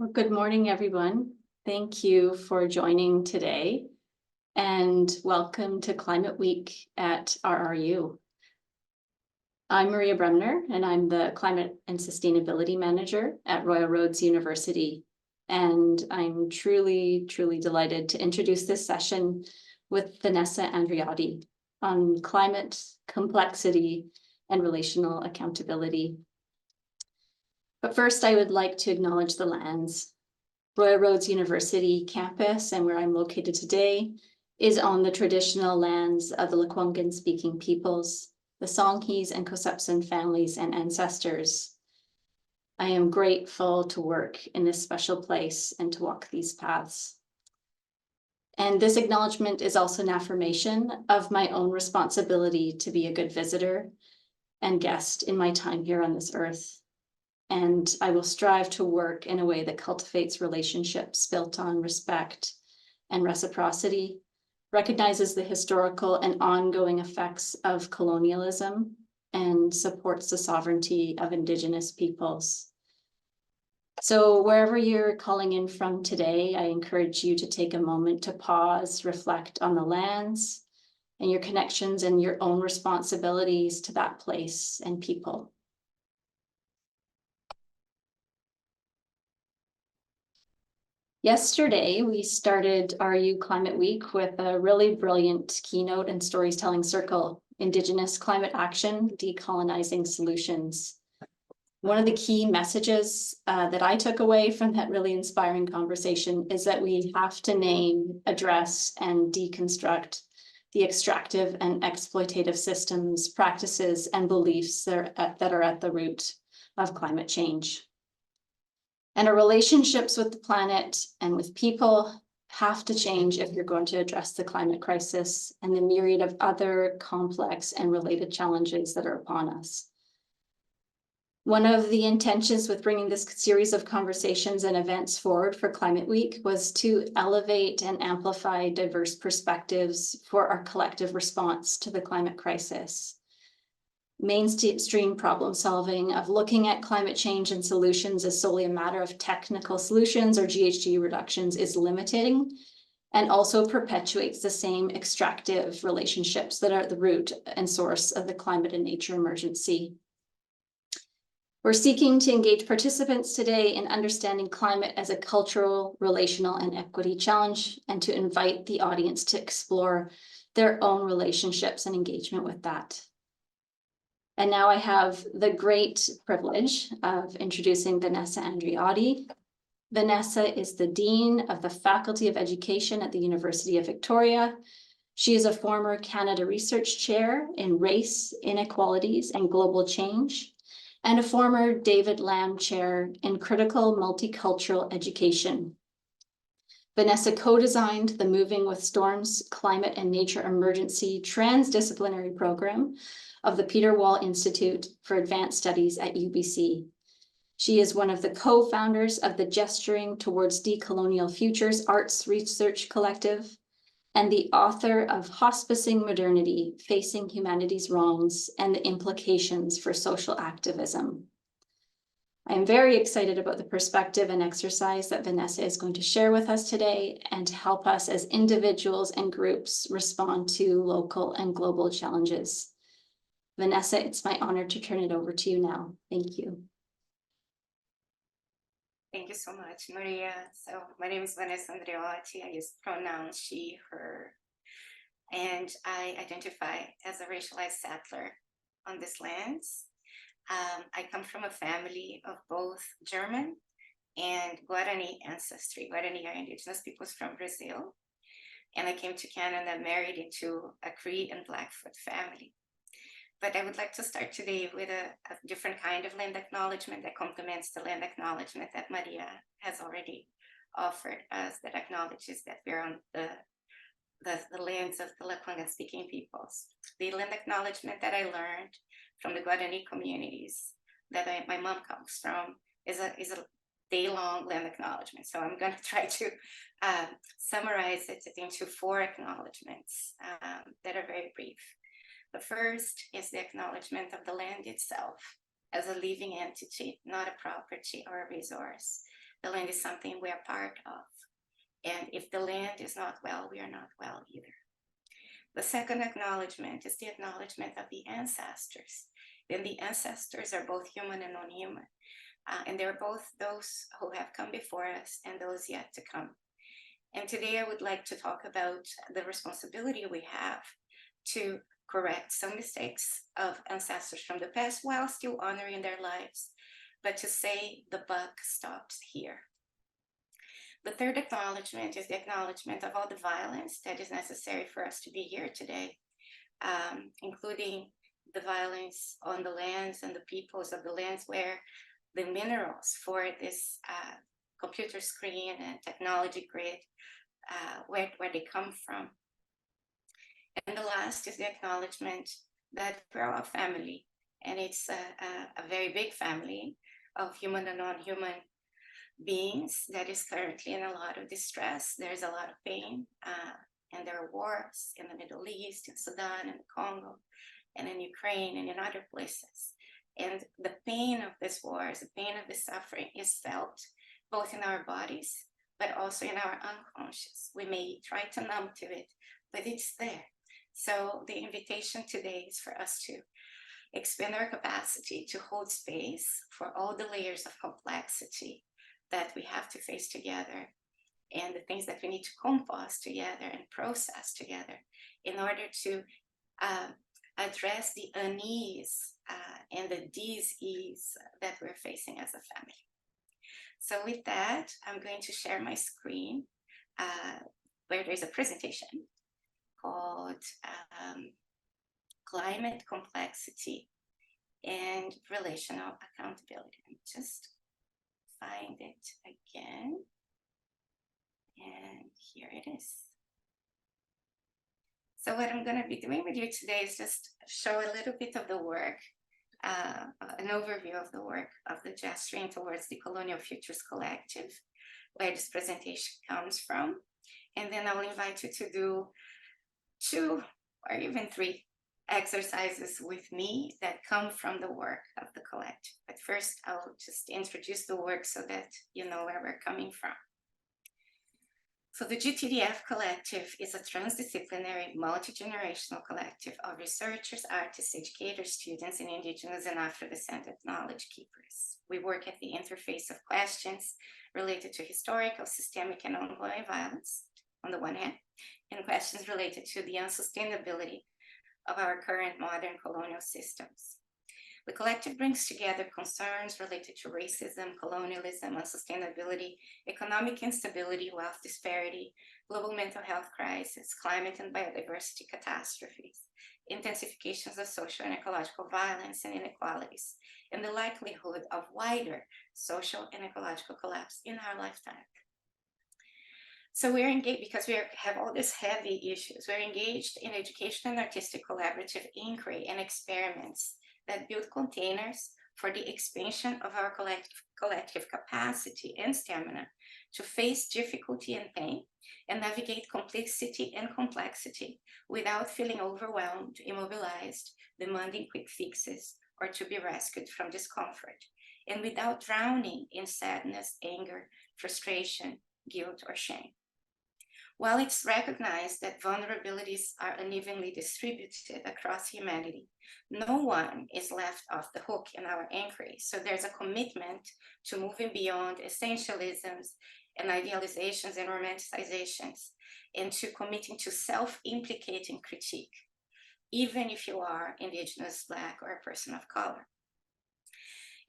Well, good morning, everyone. Thank you for joining today, and welcome to Climate Week at RRU. I'm Maria Bremner, and I'm the Climate and Sustainability Manager at Royal Roads University. And I'm truly delighted to introduce this session with Vanessa Andreotti on climate complexity and relational accountability. But first, I would like to acknowledge the lands. Royal Roads University campus, and where I'm located today, is on the traditional lands of the Lekwungen-speaking peoples, the Songhees and Kosepsan families and ancestors. I am grateful to work in this special place and to walk these paths. And this acknowledgement is also an affirmation of my own responsibility to be a good visitor and guest in my time here on this earth. And I will strive to work in a way that cultivates relationships built on respect and reciprocity, recognizes the historical and ongoing effects of colonialism, and supports the sovereignty of Indigenous peoples. So wherever you're calling in from today, I encourage you to take a moment to pause, reflect on the lands and your connections and your own responsibilities to that place and people. Yesterday, we started RU Climate Week with a really brilliant keynote and storytelling circle, Indigenous Climate Action, Decolonizing Solutions. One of the key messages that I took away from that really inspiring conversation is that we have to name, address, and deconstruct the extractive and exploitative systems, practices, and beliefs that are at the root of climate change. And our relationships with the planet and with people have to change if you're going to address the climate crisis and the myriad of other complex and related challenges that are upon us. One of the intentions with bringing this series of conversations and events forward for Climate Week was to elevate and amplify diverse perspectives for our collective response to the climate crisis. Mainstream problem solving of looking at climate change and solutions as solely a matter of technical solutions or GHG reductions is limiting and also perpetuates the same extractive relationships that are at the root and source of the climate and nature emergency. We're seeking to engage participants today in understanding climate as a cultural, relational, and equity challenge, and to invite the audience to explore their own relationships and engagement with that. And now I have the great privilege of introducing Vanessa Andreotti. Vanessa is the Dean of the Faculty of Education at the University of Victoria. She is a former Canada Research Chair in Race, Inequalities, and Global Change, and a former David Lamb Chair in Critical Multicultural Education. Vanessa co-designed the Moving with Storms Climate and Nature Emergency Transdisciplinary Program of the Peter Wall Institute for Advanced Studies at UBC. She is one of the co-founders of the Gesturing Towards Decolonial Futures Arts Research Collective and the author of Hospicing Modernity, Facing Humanity's Wrongs and the Implications for Social Activism. I am very excited about the perspective and exercise that Vanessa is going to share with us today and to help us as individuals and groups respond to local and global challenges. Vanessa, it's my honor to turn it over to you now. Thank you. Thank you so much, Maria. So my name is Vanessa Andreotti. I use pronouns she, her, and I identify as a racialized settler on this lands. I come from a family of both German and Guarani ancestry. Guarani are indigenous peoples from Brazil. And I came to Canada married into a Cree and Blackfoot family. But I would like to start today with a different kind of land acknowledgement that complements the land acknowledgement that Maria has already offered us, that acknowledges that we're on the lands of the Lekwungen-speaking peoples. The land acknowledgement that I learned from the Guarani communities that my mom comes from is a day-long land acknowledgement. So I'm going to try to summarize it into 4 acknowledgements that are very brief. The first is the acknowledgement of the land itself as a living entity, not a property or a resource. The land is something we are part of. And if the land is not well, we are not well either. The second acknowledgement is the acknowledgement of the ancestors. Then the ancestors are both human and non-human. And they're both those who have come before us and those yet to come. And today I would like to talk about the responsibility we have to correct some mistakes of ancestors from the past while still honoring their lives, but to say the buck stops here. The third acknowledgement is the acknowledgement of all the violence that is necessary for us to be here today, including the violence on the lands and the peoples of the lands where the minerals for this computer screen and technology grid, where they come from. And the last is the acknowledgement that we're all a family, and it's a very big family of human and non-human beings that is currently in a lot of distress. There's a lot of pain, and there are wars in the Middle East, in Sudan, and Congo, and in Ukraine, and in other places. And the pain of these wars, the pain of the suffering is felt both in our bodies, but also in our unconscious. We may try to numb to it, but it's there. So the invitation today is for us to expand our capacity to hold space for all the layers of complexity that we have to face together, and the things that we need to compost together and process together in order to address the unease and the dis-ease that we're facing as a family. So with that, I'm going to share my screen where there's a presentation called Climate Complexity and Relational Accountability. Let me just find it again. And here it is. So what I'm going to be doing with you today is just show a little bit of the work, an overview of the work of the Gesturing Towards the Colonial Futures Collective, where this presentation comes from. And then I'll invite you to do 2 or even 3 exercises with me that come from the work of the collective. But first, I'll just introduce the work so that you know where we're coming from. So the GTDF Collective is a transdisciplinary, multi-generational collective of researchers, artists, educators, students, and Indigenous and Afro-descendant knowledge keepers. We work at the interface of questions related to historical, systemic, and ongoing violence, on the one hand, and questions related to the unsustainability of our current modern colonial systems. The collective brings together concerns related to racism, colonialism, unsustainability, economic instability, wealth disparity, global mental health crisis, climate and biodiversity catastrophes, intensifications of social and ecological violence and inequalities, and the likelihood of wider social and ecological collapse in our lifetime. So we're engaged because we have all these heavy issues. We're engaged in education and artistic collaborative inquiry and experiments that build containers for the expansion of our collective capacity and stamina to face difficulty and pain and navigate complexity and complexity without feeling overwhelmed, immobilized, demanding quick fixes, or to be rescued from discomfort, and without drowning in sadness, anger, frustration, guilt, or shame. While it's recognized that vulnerabilities are unevenly distributed across humanity, no one is left off the hook in our inquiry. So there's a commitment to moving beyond essentialisms and idealizations and romanticizations, and to committing to self-implicating critique, even if you are Indigenous, Black, or a person of color.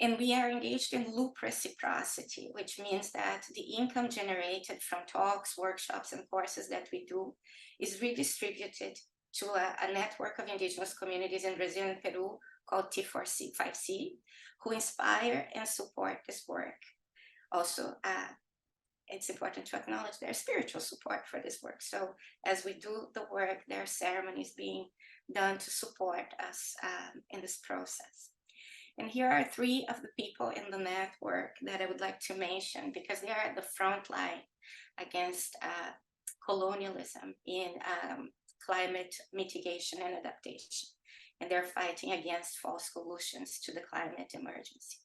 And we are engaged in loop reciprocity, which means that the income generated from talks, workshops, and courses that we do is redistributed to a network of Indigenous communities in Brazil and Peru called T4C5C, who inspire and support this work. Also, it's important to acknowledge their spiritual support for this work. So as we do the work, there are ceremonies being done to support us in this process. And here are 3 of the people in the network that I would like to mention because they are at the front line against colonialism in climate mitigation and adaptation. And they're fighting against false solutions to the climate emergency.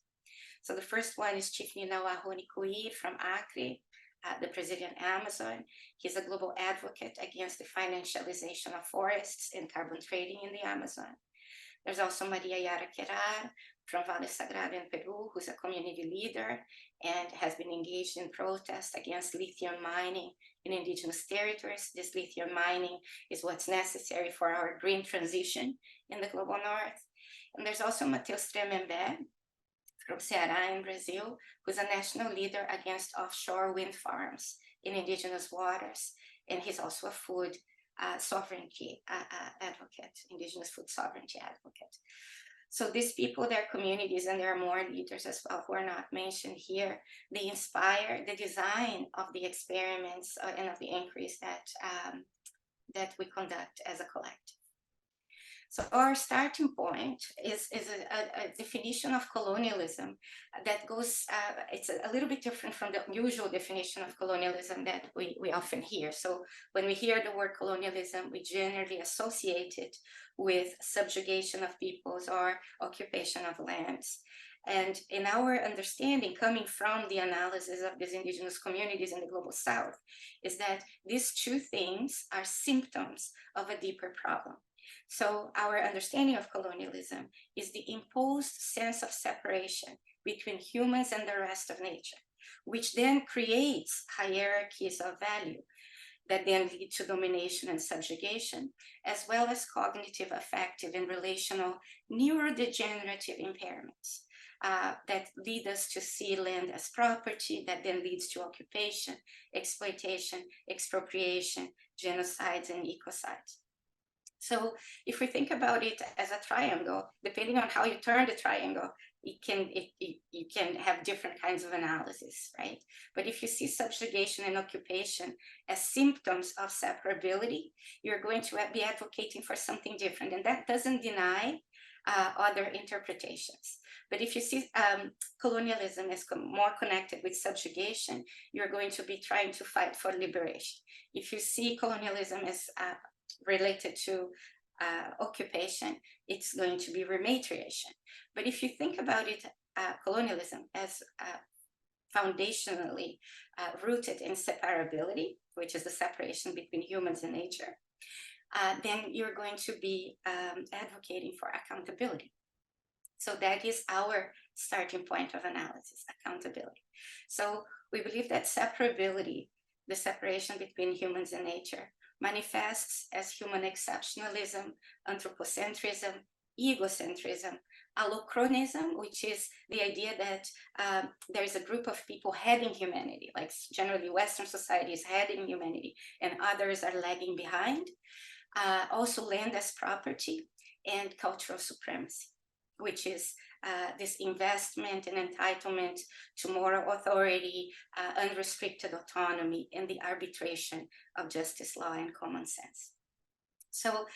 So the first one is Chief Ninawa Honikui from Acre, the Brazilian Amazon. He's a global advocate against the financialization of forests and carbon trading in the Amazon. There's also Maria Yara Querar from Vale Sagrado in Peru, who's a community leader and has been engaged in protests against lithium mining in indigenous territories. This lithium mining is what's necessary for our green transition in the global north. And there's also Mateus Tremembé from Ceará in Brazil, who's a national leader against offshore wind farms in indigenous waters. And he's also a food sovereignty advocate, indigenous food sovereignty advocate. So these people, their communities, and there are more leaders as well who are not mentioned here, they inspire the design of the experiments and of the inquiries that we conduct as a collective. So our starting point is a definition of colonialism that goes, it's a little bit different from the usual definition of colonialism that we often hear. So when we hear the word colonialism, we generally associate it with subjugation of peoples or occupation of lands. And in our understanding, coming from the analysis of these indigenous communities in the global south, is that these two things are symptoms of a deeper problem. So our understanding of colonialism is the imposed sense of separation between humans and the rest of nature, which then creates hierarchies of value that then lead to domination and subjugation, as well as cognitive, affective, and relational neurodegenerative impairments that lead us to see land as property, that then leads to occupation, exploitation, expropriation, genocides, and ecocides. So if we think about it as a triangle, depending on how you turn the triangle, you can have different kinds of analysis, right? But if you see subjugation and occupation as symptoms of separability, you're going to be advocating for something different. And that doesn't deny other interpretations. But if you see colonialism as more connected with subjugation, you're going to be trying to fight for liberation. If you see colonialism as related to occupation, it's going to be rematriation. But if you think about it, colonialism as foundationally rooted in separability, which is the separation between humans and nature, then you're going to be advocating for accountability. So that is our starting point of analysis, accountability. So we believe that separability, the separation between humans and nature, manifests as human exceptionalism, anthropocentrism, egocentrism, allochronism, which is the idea that there is a group of people heading humanity, like generally Western society is heading humanity and others are lagging behind. Also land as property and cultural supremacy, which is this investment and entitlement to moral authority, unrestricted autonomy, and the arbitration of justice, law, and common sense. So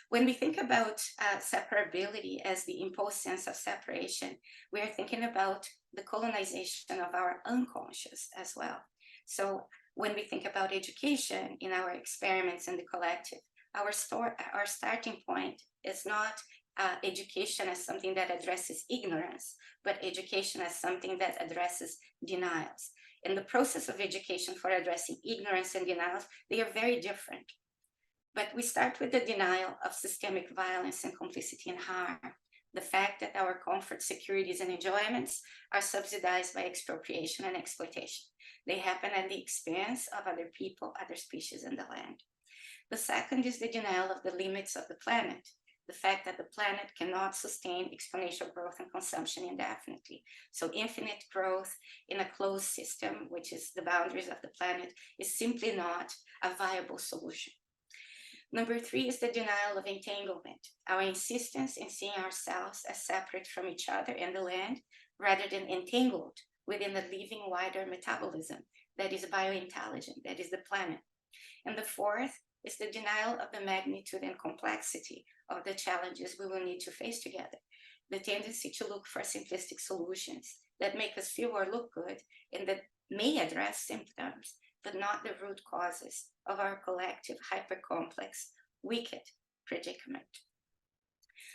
when we think about separability as the imposed sense of separation, we are thinking about the colonization of our unconscious as well. So when we think about education in our experiments in the collective, our starting point is not education as something that addresses ignorance, but education as something that addresses denials. In the process of education for addressing ignorance and denials, they are very different. But we start with the denial of systemic violence and complicity in harm. The fact that our comfort, securities, and enjoyments are subsidized by expropriation and exploitation. They happen at the expense of other people, other species, and the land. The second is the denial of the limits of the planet. The fact that the planet cannot sustain exponential growth and consumption indefinitely. So infinite growth in a closed system, which is the boundaries of the planet, is simply not a viable solution. Number three is the denial of entanglement. Our insistence in seeing ourselves as separate from each other and the land, rather than entangled within the living wider metabolism that is biointelligent, that is the planet. And the fourth is the denial of the magnitude and complexity of the challenges we will need to face together. The tendency to look for simplistic solutions that make us feel or look good and that may address symptoms, but not the root causes of our collective hyper-complex, wicked predicament.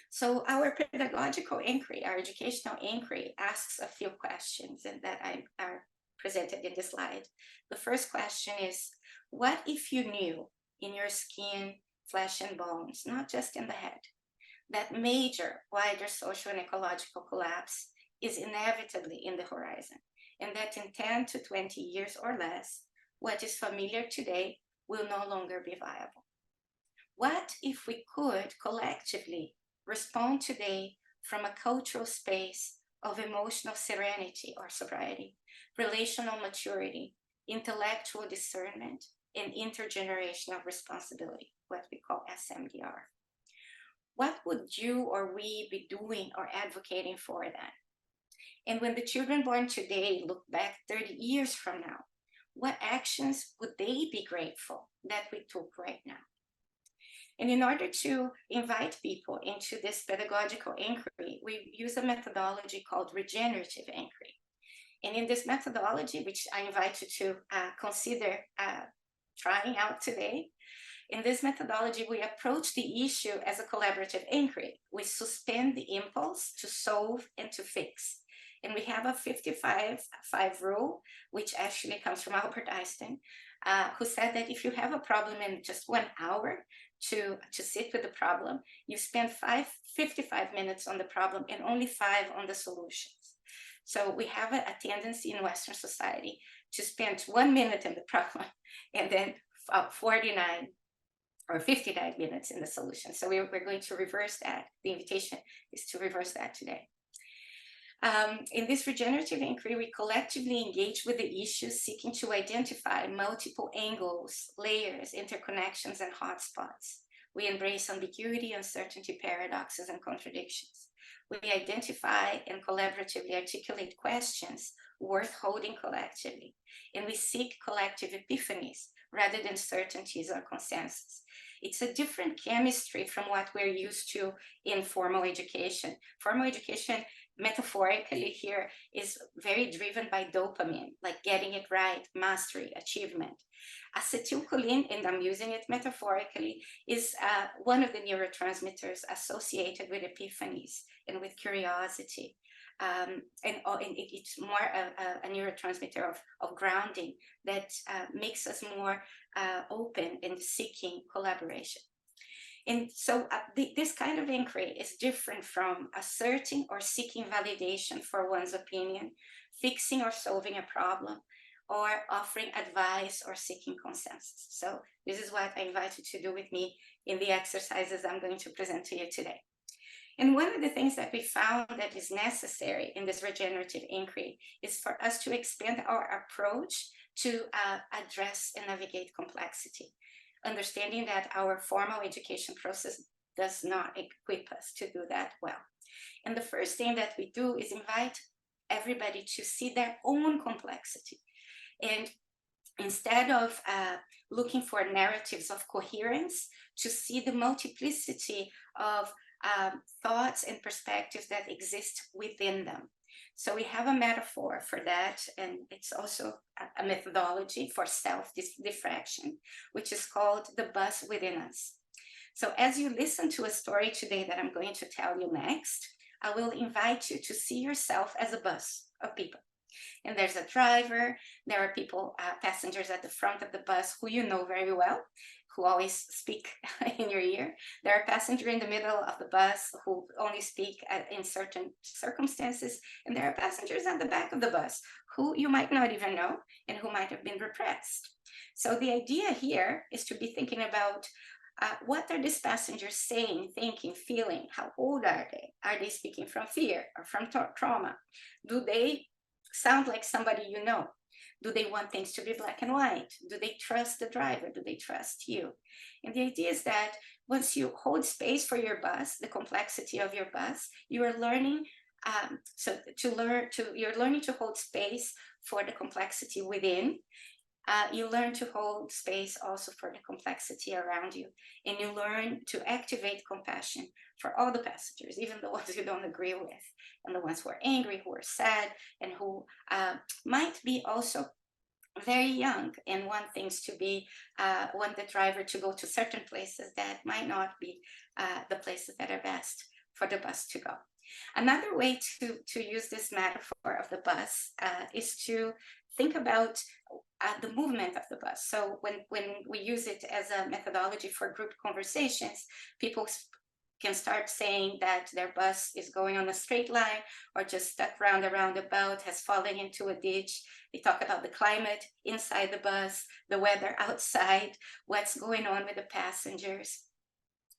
So our pedagogical inquiry, our educational inquiry asks a few questions and that are presented in the slide. The first question is, what if you knew in your skin, flesh and bones, not just in the head, that major, wider social and ecological collapse is inevitably in the horizon, and that in 10 to 20 years or less, what is familiar today will no longer be viable? What if we could collectively respond today from a cultural space of emotional serenity or sobriety, relational maturity, intellectual discernment, and intergenerational responsibility, what we call SMDR? What would you or we be doing or advocating for then? And when the children born today look back 30 years from now, what actions would they be grateful that we took right now? And in order to invite people into this pedagogical inquiry, we use a methodology called regenerative inquiry. And in this methodology, which I invite you to consider trying out today, in this methodology, we approach the issue as a collaborative inquiry. We suspend the impulse to solve and to fix. And we have a 55-5 rule, which actually comes from Albert Einstein, who said that if you have a problem in just 1 hour to sit with the problem, you spend 55 minutes on the problem and only 5 on the solutions. So we have a tendency in Western society to spend 1 minute in the problem and then 49 or 59 minutes in the solution. So we're going to reverse that. The invitation is to reverse that today. In this regenerative inquiry, we collectively engage with the issues, seeking to identify multiple angles, layers, interconnections, and hotspots. We embrace ambiguity, uncertainty, paradoxes, and contradictions. We identify and collaboratively articulate questions worth holding collectively, and we seek collective epiphanies rather than certainties or consensus. It's a different chemistry from what we're used to in formal education. Formal education, metaphorically here, is very driven by dopamine, like getting it right, mastery, achievement. Acetylcholine, and I'm using it metaphorically, is one of the neurotransmitters associated with epiphanies and with curiosity. And it's more a neurotransmitter of grounding that makes us more open in seeking collaboration. And so this kind of inquiry is different from asserting or seeking validation for one's opinion, fixing or solving a problem, or offering advice or seeking consensus. So this is what I invite you to do with me in the exercises I'm going to present to you today. And one of the things that we found that is necessary in this regenerative inquiry is for us to expand our approach to address and navigate complexity, understanding that our formal education process does not equip us to do that well. And the first thing that we do is invite everybody to see their own complexity. And instead of looking for narratives of coherence, to see the multiplicity of thoughts and perspectives that exist within them. So we have a metaphor for that, and it's also a methodology for self-diffraction, which is called the bus within us. So as you listen to a story today that I'm going to tell you next, I will invite you to see yourself as a bus of people. And there's a driver, there are people, passengers at the front of the bus who you know very well, who always speak in your ear. There are passengers in the middle of the bus who only speak in certain circumstances. And there are passengers at the back of the bus who you might not even know and who might have been repressed. So the idea here is to be thinking about what are these passengers saying, thinking, feeling? How old are they? Are they speaking from fear or from trauma? Do they sound like somebody you know? Do they want things to be black and white? Do they trust the driver? Do they trust you? And the idea is that once you hold space for your bus, the complexity of your bus, you are learning. You're learning to hold space for the complexity within. You learn to hold space also for the complexity around you, and you learn to activate compassion for all the passengers, even the ones you don't agree with, and the ones who are angry, who are sad, and who might be also very young and want things to be, want the driver to go to certain places that might not be the places that are best for the bus to go. Another way to use this metaphor of the bus is to think about the movement of the bus. So when we use it as a methodology for group conversations, people can start saying that their bus is going on a straight line or just stuck round a roundabout, has fallen into a ditch. They talk about the climate inside the bus, the weather outside, what's going on with the passengers.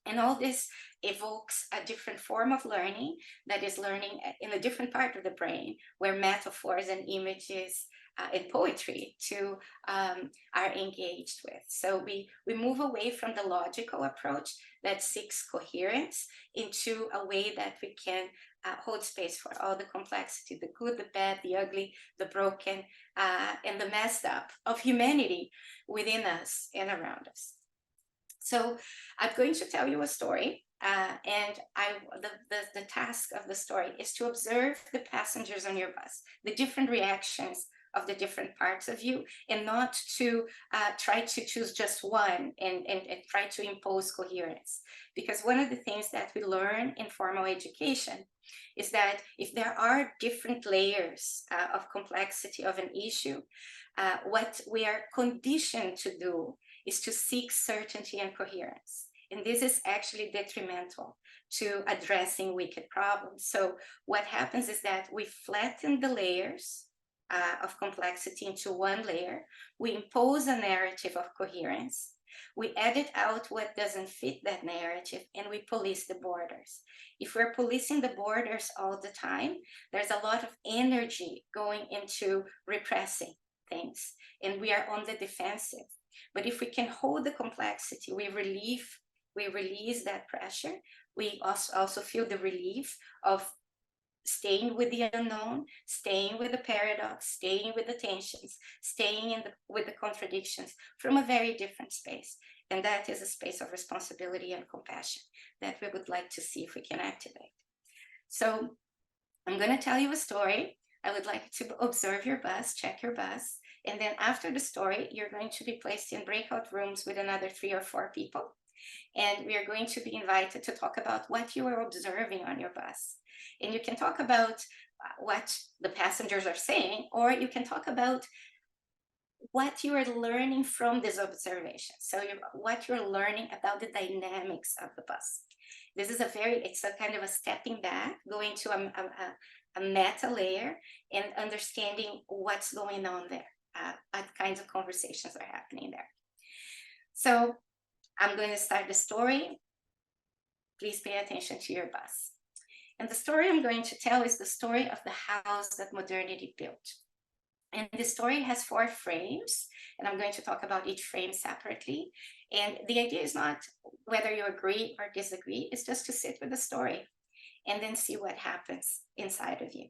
And all this evokes a different form of learning, that is learning in a different part of the brain, where metaphors and images and poetry too are engaged with. So we move away from the logical approach that seeks coherence into a way that we can hold space for all the complexity, the good, the bad, the ugly, the broken, and the messed up of humanity within us and around us. So I'm going to tell you a story, and the task of the story is to observe the passengers on your bus, the different reactions of the different parts of you, and not to try to choose just one and try to impose coherence. Because one of the things that we learn in formal education is that if there are different layers of complexity of an issue, what we are conditioned to do is to seek certainty and coherence. And this is actually detrimental to addressing wicked problems. So what happens is that we flatten the layers of complexity into one layer. We impose a narrative of coherence. We edit out what doesn't fit that narrative, and we police the borders. If we're policing the borders all the time, there's a lot of energy going into repressing things, and we are on the defensive. But if we can hold the complexity, we release that pressure. We also feel the relief of staying with the unknown, staying with the paradox, staying with the tensions, staying with the contradictions from a very different space. And that is a space of responsibility and compassion that we would like to see if we can activate. So I'm going to tell you a story. I would like to observe your bus, check your bus. And then after the story, you're going to be placed in breakout rooms with another 3 or 4 people. And we are going to be invited to talk about what you are observing on your bus. And you can talk about what the passengers are saying, or you can talk about what you are learning from this observation. So what you're learning about the dynamics of the bus. This is it's a kind of a stepping back, going to a meta layer and understanding what's going on there. What kinds of conversations are happening there. So I'm going to start the story. Please pay attention to your bus. And the story I'm going to tell is the story of the house that modernity built. And the story has 4 frames, and I'm going to talk about each frame separately. And the idea is not whether you agree or disagree, it's just to sit with the story and then see what happens inside of you.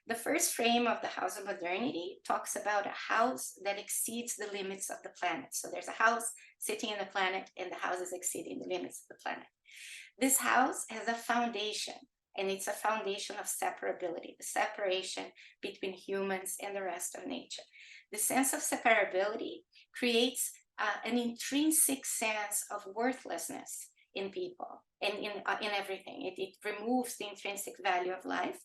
The first frame of the house of modernity talks about a house that exceeds the limits of the planet. So there's a house sitting in the planet, and the house is exceeding the limits of the planet. This house has a foundation, and it's a foundation of separability, the separation between humans and the rest of nature. The sense of separability creates an intrinsic sense of worthlessness in people and in everything. It removes the intrinsic value of life,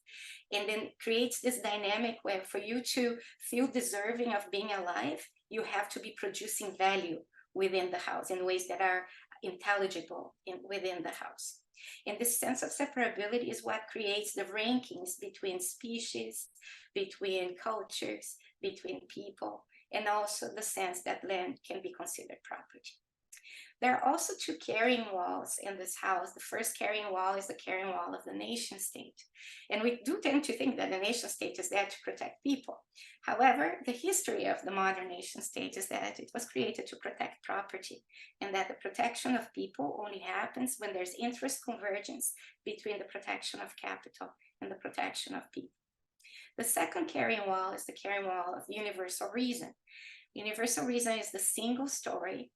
and then creates this dynamic where for you to feel deserving of being alive, you have to be producing value within the house in ways that are intelligible within the house. And this sense of separability is what creates the rankings between species, between cultures, between people, and also the sense that land can be considered property. There are also 2 carrying walls in this house. The first carrying wall is the carrying wall of the nation state. And we do tend to think that the nation state is there to protect people. However, the history of the modern nation state is that it was created to protect property, and that the protection of people only happens when there's interest convergence between the protection of capital and the protection of people. The second carrying wall is the carrying wall of universal reason. Universal reason is the single story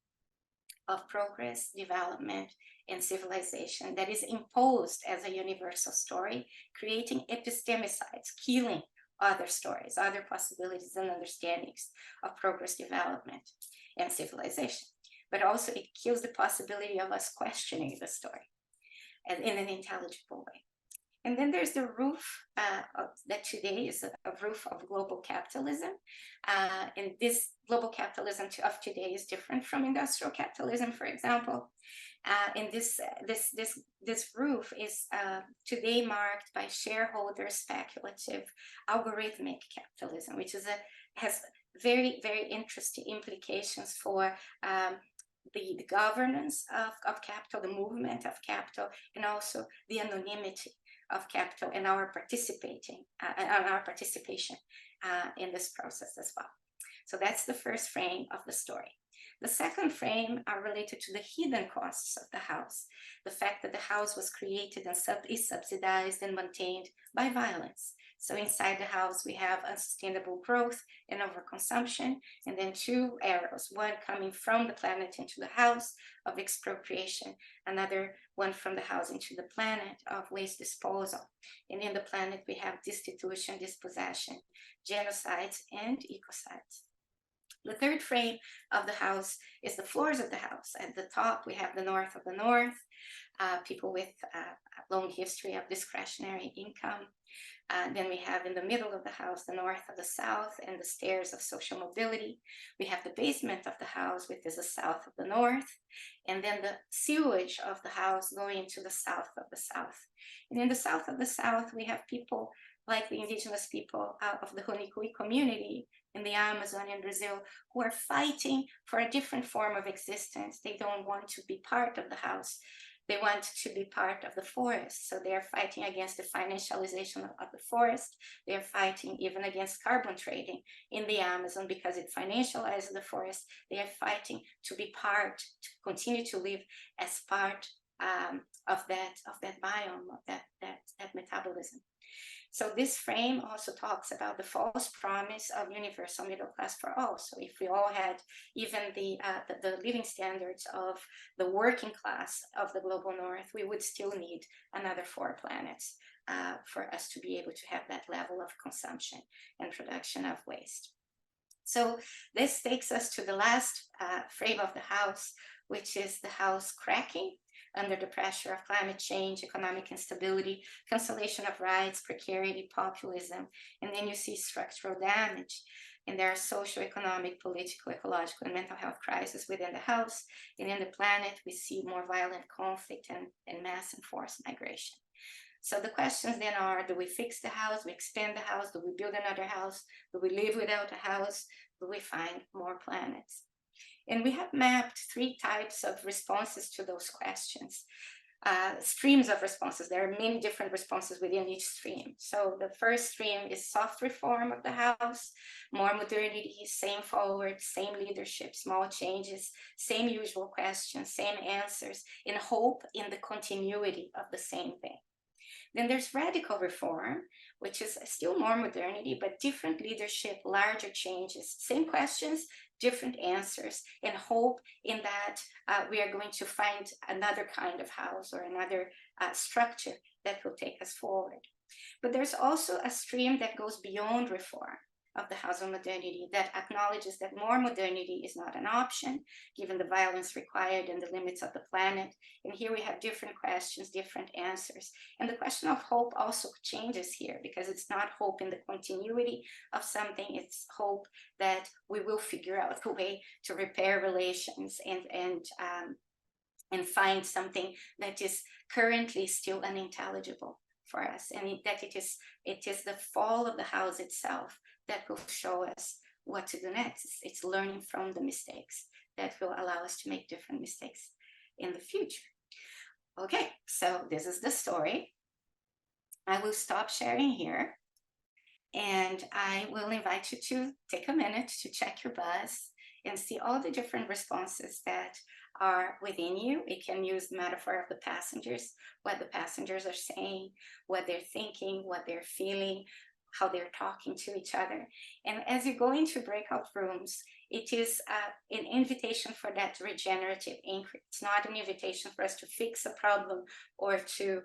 of progress, development, and civilization that is imposed as a universal story, creating epistemicides, killing other stories, other possibilities and understandings of progress, development, and civilization. But also it kills the possibility of us questioning the story. and in an intelligible way. And then there's the roof that today is a roof of global capitalism. And this global capitalism of today is different from industrial capitalism, for example. And this roof is today marked by shareholder speculative algorithmic capitalism, which has very, very interesting implications for the governance of capital, the movement of capital, and also the anonymity of capital and our participation in this process as well. So that's the first frame of the story. The second frame are related to the hidden costs of the house, the fact that the house was created and is subsidized and maintained by violence. So inside the house, we have unsustainable growth and overconsumption, and then two arrows, one coming from the planet into the house of expropriation, another one from the house into the planet of waste disposal. And in the planet, we have destitution, dispossession, genocides, and ecocides. The third frame of the house is the floors of the house. At the top, we have the north of the north, people with a long history of discretionary income. Then we have in the middle of the house, the north of the south, and the stairs of social mobility. We have the basement of the house, which is the south of the north, and then the sewage of the house going to the south of the south. And in the south of the south, we have people like the indigenous people of the Hunicui community in the Amazon in Brazil, who are fighting for a different form of existence. They don't want to be part of the house. They want to be part of the forest. So they're fighting against the financialization of the forest. They're fighting even against carbon trading in the Amazon because it financializes the forest. They are fighting to be part, to continue to live as part of that biome, of that metabolism. So this frame also talks about the false promise of universal middle class for all. So if we all had even the living standards of the working class of the global north, we would still need another 4 planets for us to be able to have that level of consumption and production of waste. So this takes us to the last frame of the house, which is the house cracking under the pressure of climate change, economic instability, cancellation of rights, precarity, populism, and then you see structural damage. And there are social, economic, political, ecological, and mental health crises within the house. And in the planet, we see more violent conflict and mass and forced migration. So the questions then are, do we fix the house? Do we expand the house? Do we build another house? Do we live without a house? Do we find more planets? And we have mapped 3 types of responses to those questions, streams of responses. There are many different responses within each stream. So the first stream is soft reform of the house, more modernity, same forward, same leadership, small changes, same usual questions, same answers, and hope in the continuity of the same thing. Then there's radical reform, which is still more modernity, but different leadership, larger changes, same questions, different answers, and hope in that we are going to find another kind of house or another structure that will take us forward. But there's also a stream that goes beyond reform of the house of modernity that acknowledges that more modernity is not an option, given the violence required and the limits of the planet. And here we have different questions, different answers. And the question of hope also changes here, because it's not hope in the continuity of something, it's hope that we will figure out a way to repair relations and find something that is currently still unintelligible for us, and that it is the fall of the house itself that will show us what to do next. It's learning from the mistakes that will allow us to make different mistakes in the future. Okay, so this is the story. I will stop sharing here, and I will invite you to take a minute to check your buzz and see all the different responses that are within you. We can use the metaphor of the passengers, what the passengers are saying, what they're thinking, what they're feeling, how they're talking to each other. And as you go into breakout rooms, it is an invitation for that regenerative inquiry. It's not an invitation for us to fix a problem or to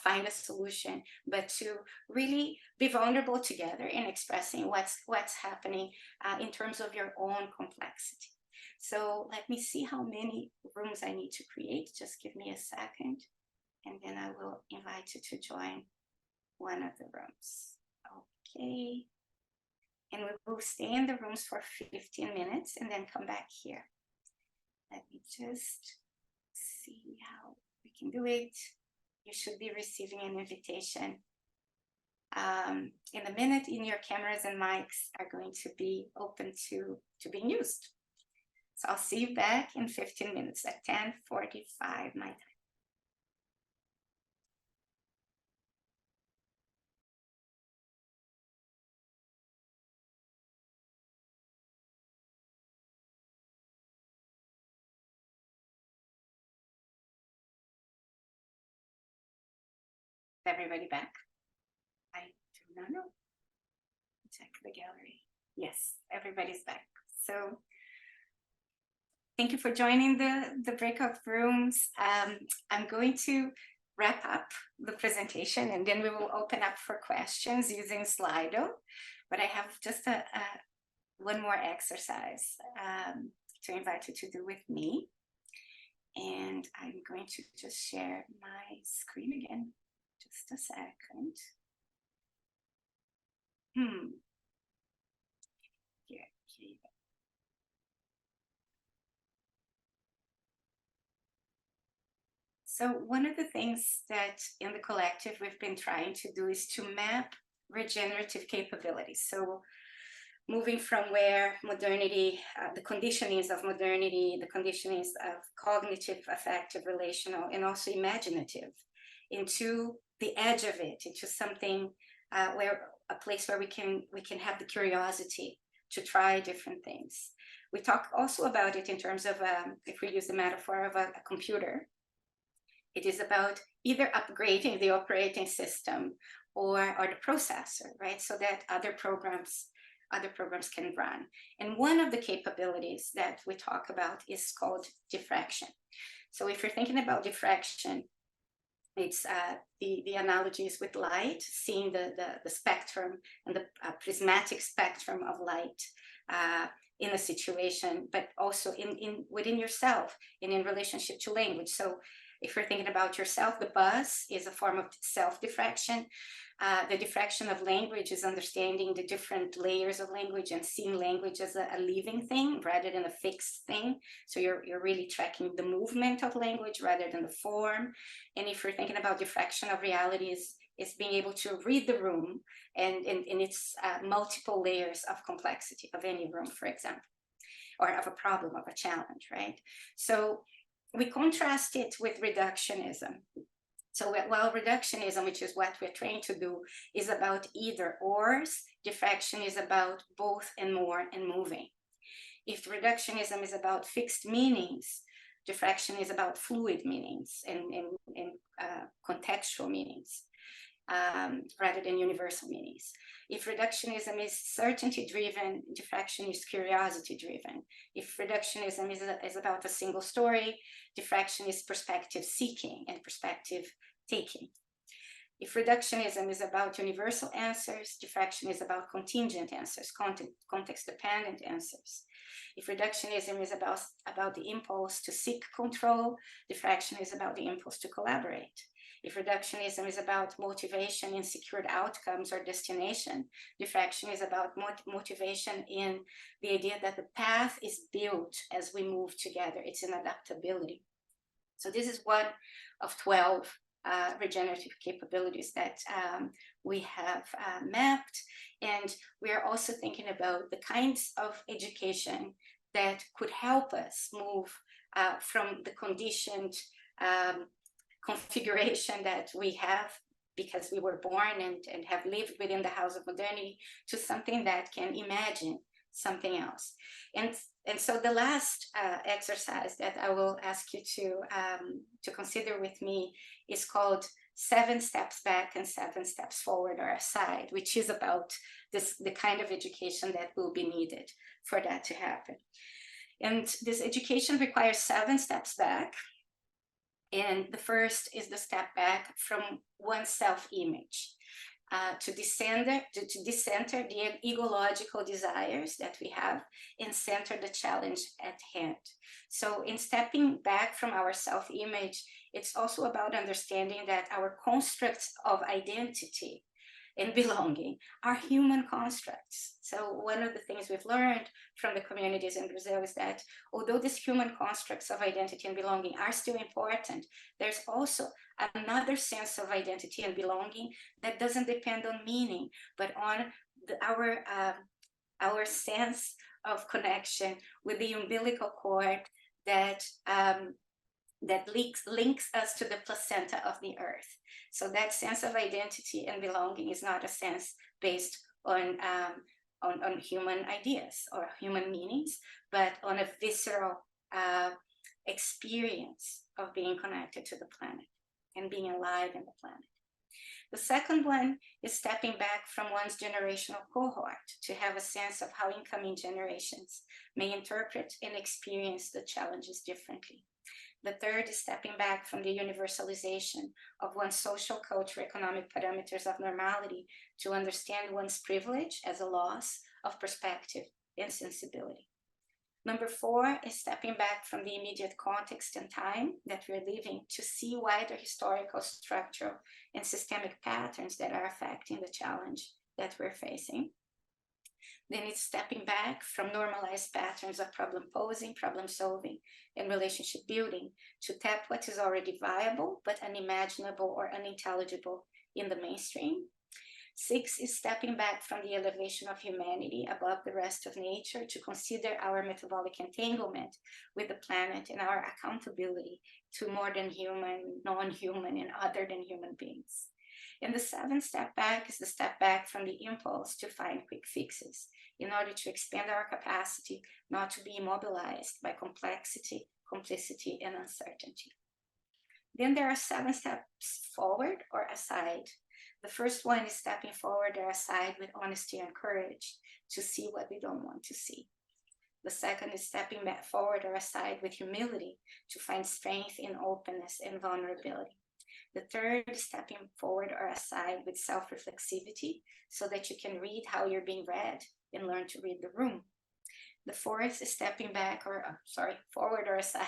find a solution, but to really be vulnerable together in expressing what's happening in terms of your own complexity. So let me see how many rooms I need to create. Just give me a second. and then I will invite you to join one of the rooms. Okay. And we will stay in the rooms for 15 minutes and then come back here. Let me just see how we can do it. You should be receiving an invitation. In a minute, your cameras and mics are going to be open to being used. So I'll see you back in 15 minutes at 10:45 my time. Everybody back? I do not know. Check the gallery. Yes, everybody's back. So thank you for joining the breakout rooms. I'm going to wrap up the presentation and then we will open up for questions using Slido. But I have just one more exercise to invite you to do with me. And I'm going to just share my screen again. Just a second. Here you go. So one of the things that in the collective we've been trying to do is to map regenerative capabilities. So moving from where modernity, the conditionings of modernity, the conditionings of cognitive, affective, relational, and also imaginative, into the edge of it, into something where a place where we can have the curiosity to try different things. We talk also about it in terms of, if we use the metaphor of a computer, it is about either upgrading the operating system or the processor, right? So that other programs can run. And one of the capabilities that we talk about is called diffraction. So if you're thinking about diffraction, it's the analogies with light, seeing the spectrum and the prismatic spectrum of light in a situation, but also within yourself and in relationship to language. So if you're thinking about yourself, the buzz is a form of self-diffraction. The diffraction of language is understanding the different layers of language and seeing language as a living thing rather than a fixed thing. So you're really tracking the movement of language rather than the form. And if you're thinking about diffraction of realities, it's being able to read the room and its multiple layers of complexity of any room, for example, or of a problem, of a challenge, right? So we contrast it with reductionism. So while reductionism, which is what we're trained to do, is about either ors, diffraction is about both and more and moving. If reductionism is about fixed meanings, diffraction is about fluid meanings and contextual meanings rather than universal meanings. If reductionism is certainty-driven, diffraction is curiosity-driven. If reductionism is about a single story, diffraction is perspective-seeking and perspective-taking. If reductionism is about universal answers, diffraction is about contingent answers, context-dependent answers. If reductionism is about the impulse to seek control, diffraction is about the impulse to collaborate. If reductionism is about motivation in secured outcomes or destination, diffraction is about motivation in the idea that the path is built as we move together. It's an adaptability. So this is one of 12 regenerative capabilities that we have mapped. And we are also thinking about the kinds of education that could help us move from the conditioned configuration that we have because we were born and have lived within the house of modernity to something that can imagine something else. And so the last exercise that I will ask you to consider with me is called 7 steps back and 7 steps forward or aside, which is about the kind of education that will be needed for that to happen. And this education requires 7 steps back. And the first is the step back from one's self-image. to decenter the egological desires that we have and center the challenge at hand. So in stepping back from our self-image, it's also about understanding that our constructs of identity and belonging are human constructs. So one of the things we've learned from the communities in Brazil is that although these human constructs of identity and belonging are still important, there's also another sense of identity and belonging that doesn't depend on meaning, but on our sense of connection with the umbilical cord that links us to the placenta of the earth. So that sense of identity and belonging is not a sense based on human ideas or human meanings, but on a visceral experience of being connected to the planet and being alive in the planet. The second one is stepping back from one's generational cohort to have a sense of how incoming generations may interpret and experience the challenges differently. The third is stepping back from the universalization of one's social, cultural, economic parameters of normality to understand one's privilege as a loss of perspective and sensibility. Number 4 is stepping back from the immediate context and time that we're living to see wider historical, structural, and systemic patterns that are affecting the challenge that we're facing. Then it's stepping back from normalized patterns of problem posing, problem solving, and relationship building to tap what is already viable but unimaginable or unintelligible in the mainstream. 6 is stepping back from the elevation of humanity above the rest of nature to consider our metabolic entanglement with the planet and our accountability to more than human, non-human, and other than human beings. And the 7th step back is the step back from the impulse to find quick fixes in order to expand our capacity not to be immobilized by complexity, complicity, and uncertainty. Then there are 7 steps forward or aside. The first one is stepping forward or aside with honesty and courage to see what we don't want to see. The second is stepping back forward or aside with humility to find strength in openness and vulnerability. The third is stepping forward or aside with self-reflexivity so that you can read how you're being read and learn to read the room. The fourth is stepping back forward or aside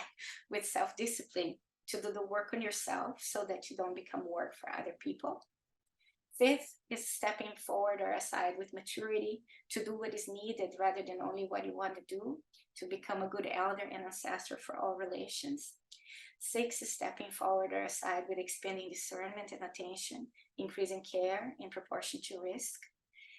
with self-discipline to do the work on yourself so that you don't become work for other people. Fifth is stepping forward or aside with maturity to do what is needed rather than only what you want to do to become a good elder and ancestor for all relations. 6 is stepping forward or aside with expanding discernment and attention, increasing care in proportion to risk.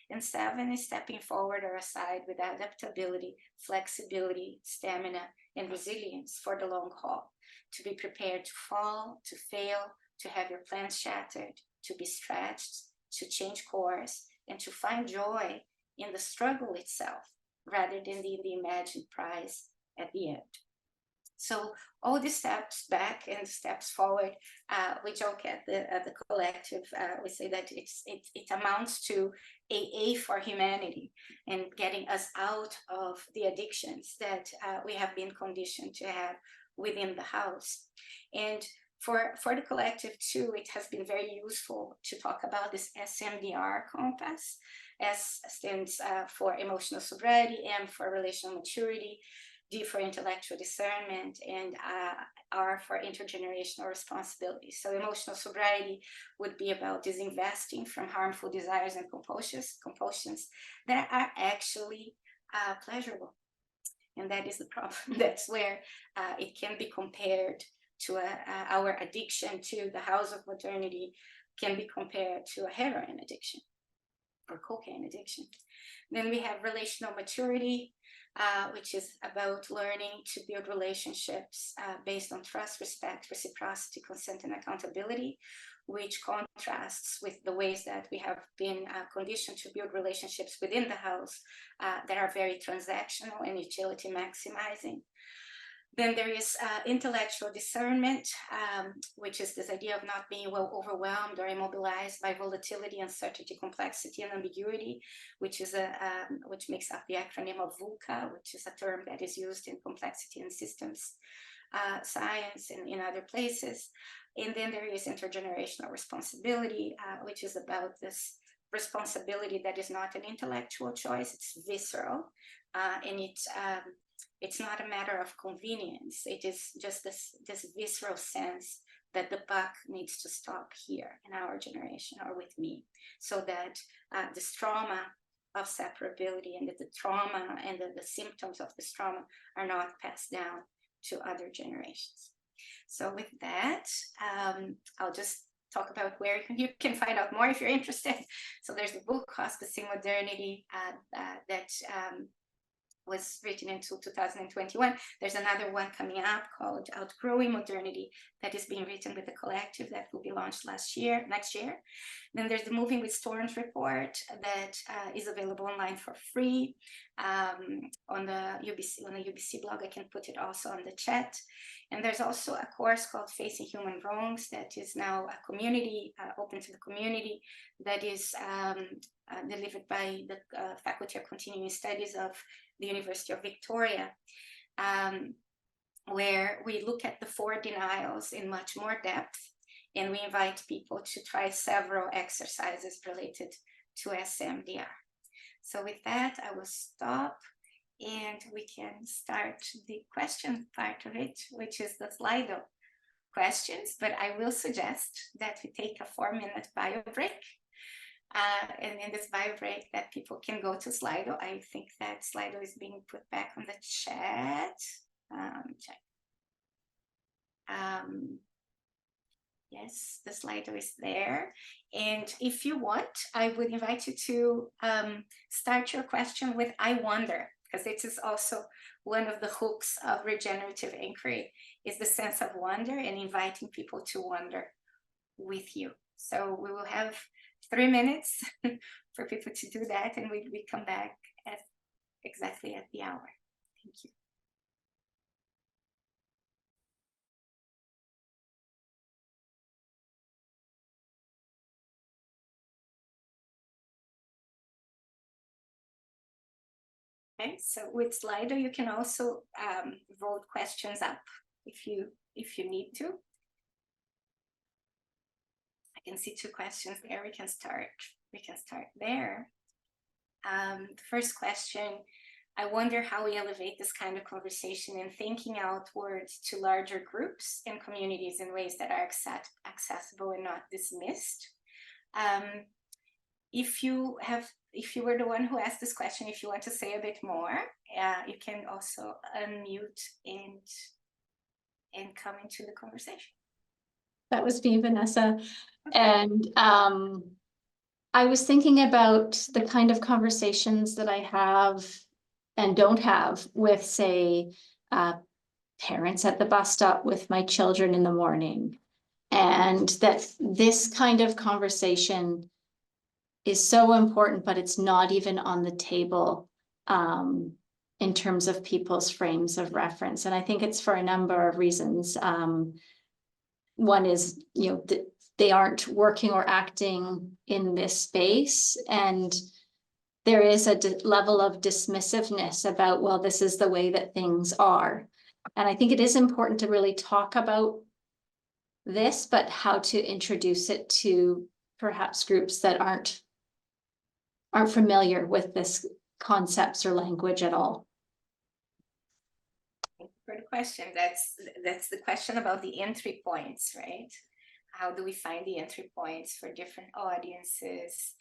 And 7 is stepping forward or aside with adaptability, flexibility, stamina, and resilience for the long haul, to be prepared to fall, to fail, to have your plans shattered, to be stretched, to change course, and to find joy in the struggle itself, rather than in the imagined prize at the end. So all the steps back and steps forward, we joke at the collective, we say that it amounts to AA for humanity and getting us out of the addictions that we have been conditioned to have within the house. And for the collective too, it has been very useful to talk about this SMDR compass. S stands for emotional sobriety, M for relational maturity, D for intellectual discernment, and R for intergenerational responsibility. So emotional sobriety would be about disinvesting from harmful desires and compulsions that are actually pleasurable. And that is the problem. That's where it can be compared to our addiction to the house of modernity can be compared to a heroin addiction or cocaine addiction. Then we have relational maturity, which is about learning to build relationships based on trust, respect, reciprocity, consent, and accountability, which contrasts with the ways that we have been conditioned to build relationships within the house that are very transactional and utility maximizing. Then there is intellectual discernment, which is this idea of not being well overwhelmed or immobilized by volatility, uncertainty, complexity, and ambiguity, which makes up the acronym of VUCA, which is a term that is used in complexity and systems science and in other places. And then there is intergenerational responsibility, which is about this responsibility that is not an intellectual choice, it's visceral, and it's not a matter of convenience. It is just this visceral sense that the buck needs to stop here in our generation or with me, so that this trauma of separability and that the trauma and the symptoms of this trauma are not passed down to other generations. So with that, I'll just talk about where you can find out more if you're interested. So there's the book Hospice in Modernity that was written until 2021. There's another one coming up called Outgrowing Modernity that is being written with the collective that will be launched next year. Then there's the Moving with Storms report that is available online for free on the UBC blog. I can put it also on the chat. And there's also a course called Facing Human Wrongs that is now a community, open to the community, that is delivered by the Faculty of Continuing Studies of the University of Victoria, where we look at the 4 denials in much more depth, and we invite people to try several exercises related to SMDR. So with that, I will stop, and we can start the question part of it, which is the Slido questions, but I will suggest that we take a 4-minute bio break. And in this bio break that people can go to Slido. I think that Slido is being put back on the chat. Check. Yes, the Slido is there. And if you want, I would invite you to start your question with I wonder, because it is also one of the hooks of regenerative inquiry, is the sense of wonder and inviting people to wonder with you. So we will have 3 minutes for people to do that, and we come back exactly at the hour. Thank you. Okay, so with Slido, you can also vote questions up if you need to. I can see 2 questions there. We can start there. The first question, I wonder how we elevate this kind of conversation and thinking outwards to larger groups and communities in ways that are accessible and not dismissed. If you were the one who asked this question, if you want to say a bit more, you can also unmute and come into the conversation. That was me, Vanessa. Okay. And I was thinking about the kind of conversations that I have and don't have with, say, parents at the bus stop with my children in the morning. And that this kind of conversation is so important, but it's not even on the table in terms of people's frames of reference. And I think it's for a number of reasons. One is, they aren't working or acting in this space, and there is a level of dismissiveness about, well, this is the way that things are. And I think it is important to really talk about this, but how to introduce it to perhaps groups that aren't familiar with this concepts or language at all. Thank you for the question. That's the question about the entry points, right? How do we find the entry points for different audiences,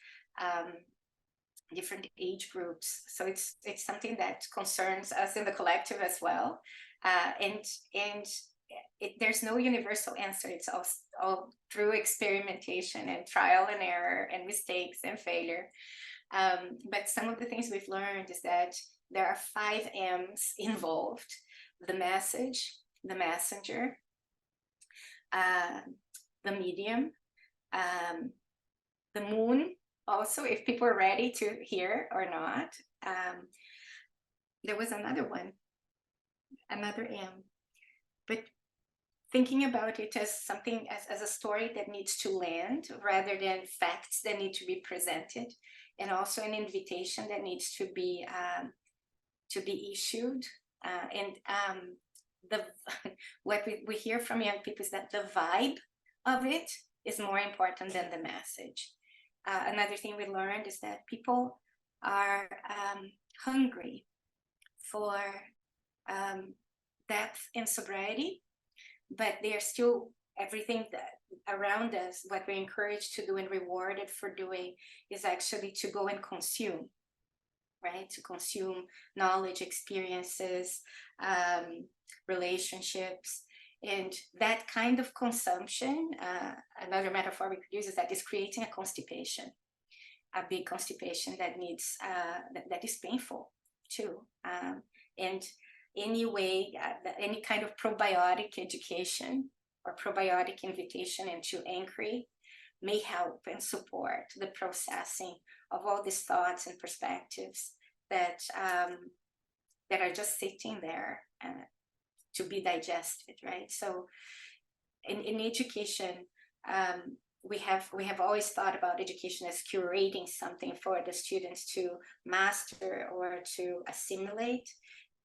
different age groups? So it's something that concerns us in the collective as well. There's no universal answer. It's all through experimentation and trial and error and mistakes and failure. But some of the things we've learned is that there are 5 M's involved: the message, the messenger, the medium, the moon, also, if people are ready to hear or not. There was another one, another M, but thinking about it as something, as a story that needs to land rather than facts that need to be presented, and also an invitation that needs to be issued. What we hear from young people is that the vibe of it is more important than the message. Another thing we learned is that people are hungry for depth and sobriety, but they are still, everything that around us, what we're encouraged to do and rewarded for doing is actually to go and consume, right? To consume knowledge, experiences, relationships. And that kind of consumption, another metaphor we could use is that is creating a constipation, a big constipation that needs, that is painful too. And anyway, any kind of probiotic education or probiotic invitation into inquiry may help and support the processing of all these thoughts and perspectives that that are just sitting there to be digested, right? So in education, we have always thought about education as curating something for the students to master or to assimilate.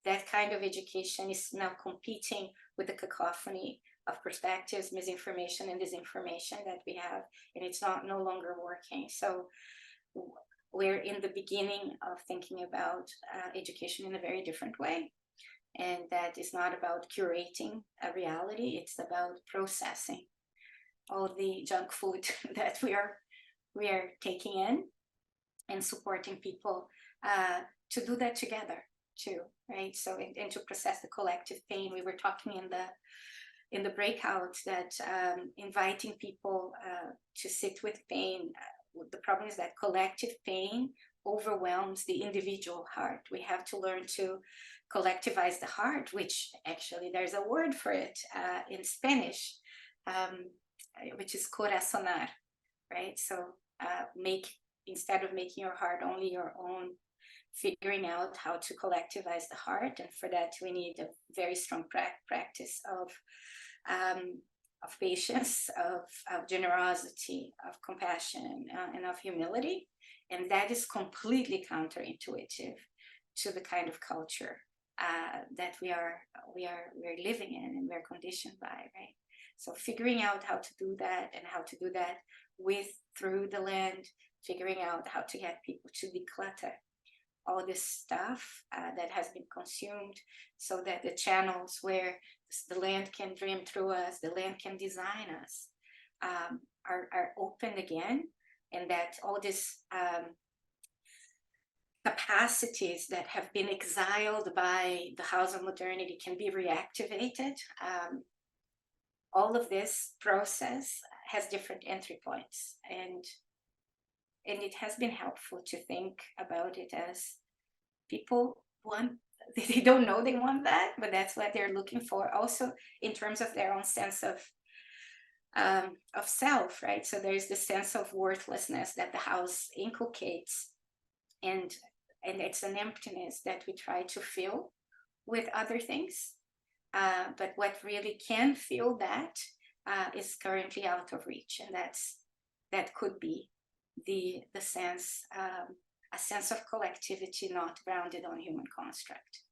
That kind of education is now competing with the cacophony of perspectives, misinformation and disinformation that we have, and it's no longer working. So we're in the beginning of thinking about education in a very different way. And that is not about curating a reality, it's about processing all the junk food that we are taking in and supporting people to do that together too, right? So and to process the collective pain. We were talking in the breakout that inviting people to sit with pain. The problem is that collective pain overwhelms the individual heart. We have to learn to collectivize the heart, which actually there's a word for it in Spanish, which is corazonar, right? So instead of making your heart only your own, figuring out how to collectivize the heart. And for that, we need a very strong practice of patience, of generosity, of compassion, and of humility. And that is completely counterintuitive to the kind of culture that we're living in and we're conditioned by, right? So figuring out how to do that and how to do that through the land, figuring out how to get people to declutter all this stuff that has been consumed, so that the channels where the land can dream through us, the land can design us, are open again, and that all these capacities that have been exiled by the house of modernity can be reactivated. All of this process has different entry points, and it has been helpful to think about it as people want, they don't know they want that, but that's what they're looking for, also in terms of their own sense of self, right? So there's the sense of worthlessness that the house inculcates, and it's an emptiness that we try to fill with other things. But what really can fill that is currently out of reach, and that could be the sense, a sense of collectivity not grounded on human construct,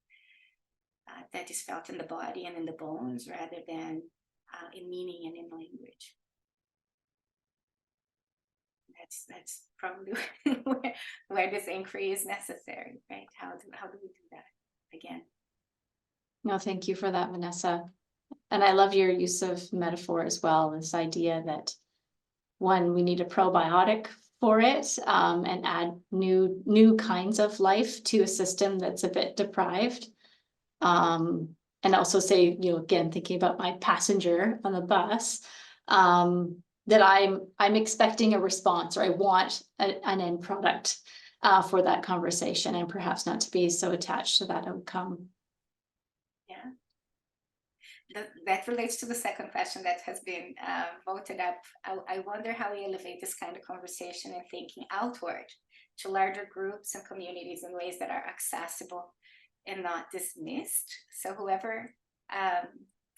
that is felt in the body and in the bones rather than in meaning and in language. That's probably where this inquiry is necessary, right? How do we do that again? No, thank you for that, Vanessa. And I love your use of metaphor as well, this idea that one, we need a probiotic for it, and add new kinds of life to a system that's a bit deprived. And also say, again, thinking about my passenger on the bus, that I'm expecting a response, or I want an end product for that conversation, and perhaps not to be so attached to that outcome. Yeah. That relates to the second question that has been voted up. I wonder how we elevate this kind of conversation and thinking outward to larger groups and communities in ways that are accessible and not dismissed. So whoever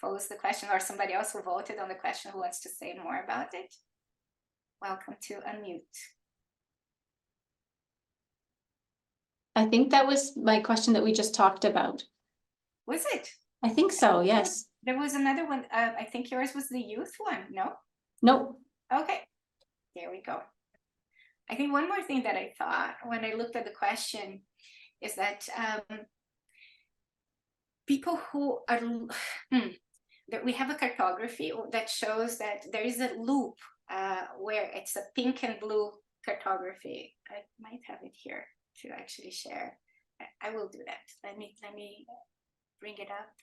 posed the question, or somebody else who voted on the question who wants to say more about it, welcome to unmute. I think that was my question that we just talked about. Was it? I think so, yes. There was another one. I think yours was the youth one, no? Nope. Okay, there we go. I think one more thing that I thought when I looked at the question is that people who are, that we have a cartography that shows that there is a loop where it's a pink and blue cartography. I might have it here to actually share. I will do that. Let me bring it up.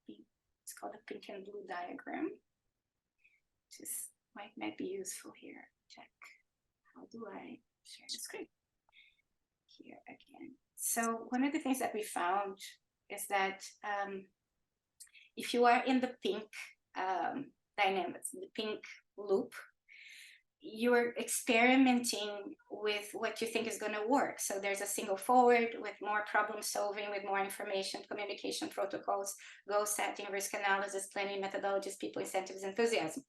It's called a pink and blue diagram. Just might be useful here. Check. How do I share the screen? Here again. So one of the things that we found is that if you are in the pink dynamics, the pink loop, you're experimenting with what you think is going to work. So there's a single forward with more problem solving, with more information, communication protocols, goal setting, risk analysis, planning methodologies, people, incentives, enthusiasm.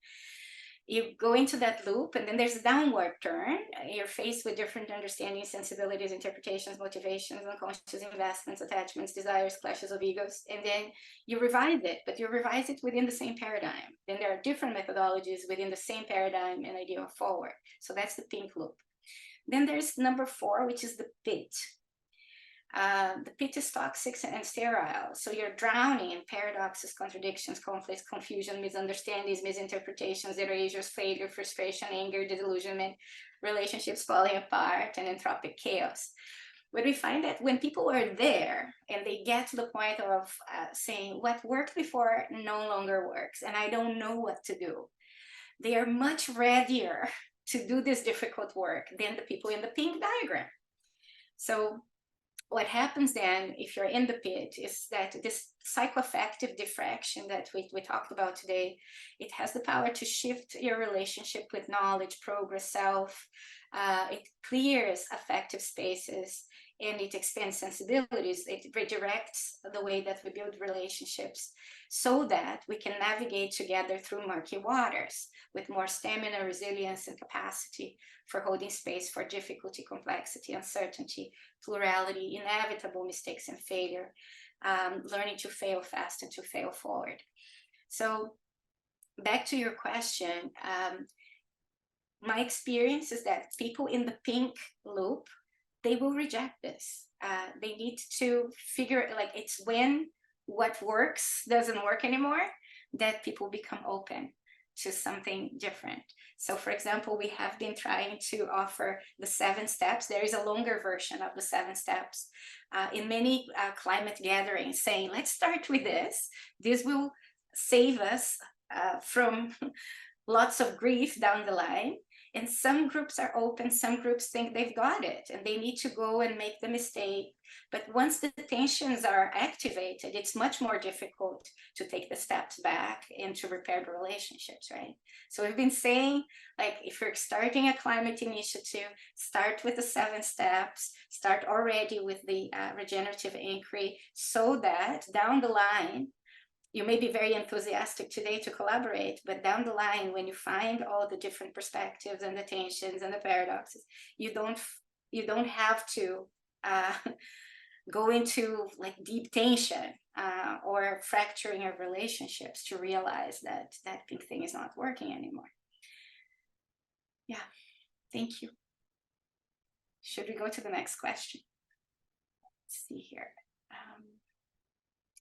You go into that loop, and then there's a downward turn. You're faced with different understandings, sensibilities, interpretations, motivations, unconscious investments, attachments, desires, clashes of egos, and then you revise it, but you revise it within the same paradigm. Then there are different methodologies within the same paradigm and idea of forward. So that's the pink loop. Then there's number 4, which is the pit. The pit is toxic and sterile. So you're drowning in paradoxes, contradictions, conflicts, confusion, misunderstandings, misinterpretations, erasures, failure, frustration, anger, disillusionment, relationships falling apart, and entropic chaos. But we find that when people are there and they get to the point of saying what worked before no longer works, and I don't know what to do, they are much readier to do this difficult work than the people in the pink diagram. So what happens then, if you're in the pit, is that this psychoaffective diffraction that we talked about today, it has the power to shift your relationship with knowledge, progress, self. It clears affective spaces, and it expands sensibilities. It redirects the way that we build relationships so that we can navigate together through murky waters with more stamina, resilience, and capacity for holding space for difficulty, complexity, uncertainty, plurality, inevitable mistakes and failure, learning to fail fast and to fail forward. So back to your question, my experience is that people in the pink loop, they will reject this. They need to figure, like, it's when what works doesn't work anymore that people become open to something different. So for example, we have been trying to offer the 7 steps. There is a longer version of the 7 steps in many climate gatherings, saying, let's start with this. This will save us from lots of grief down the line. And some groups are open, some groups think they've got it and they need to go and make the mistake. But once the tensions are activated, it's much more difficult to take the steps back and to repair the relationships, right? So we've been saying, like, if you're starting a climate initiative, start with the 7 steps, start already with the regenerative inquiry, so that down the line, you may be very enthusiastic today to collaborate, but down the line, when you find all the different perspectives and the tensions and the paradoxes, you don't have to go into like deep tension or fracturing of relationships to realize that that big thing is not working anymore. Yeah, thank you. Should we go to the next question? Let's see here.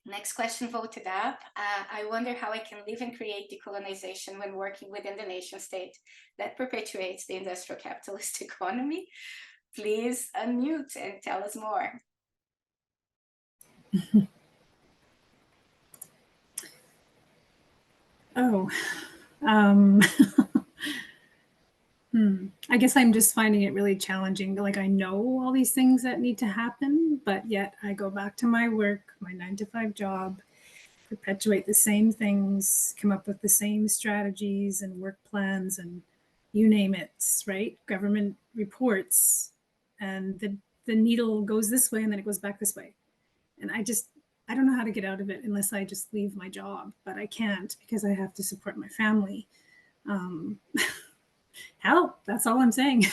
Next question voted up. I wonder how I can live and create decolonization when working within the nation state that perpetuates the industrial capitalist economy. Please unmute and tell us more. Oh, I guess I'm just finding it really challenging. Like, I know all these things that need to happen, but yet I go back to my work, my 9-to-5 job, perpetuate the same things, come up with the same strategies and work plans and you name it, right? Government reports, and the needle goes this way and then it goes back this way. And I don't know how to get out of it unless I just leave my job, but I can't because I have to support my family. Help, that's all I'm saying.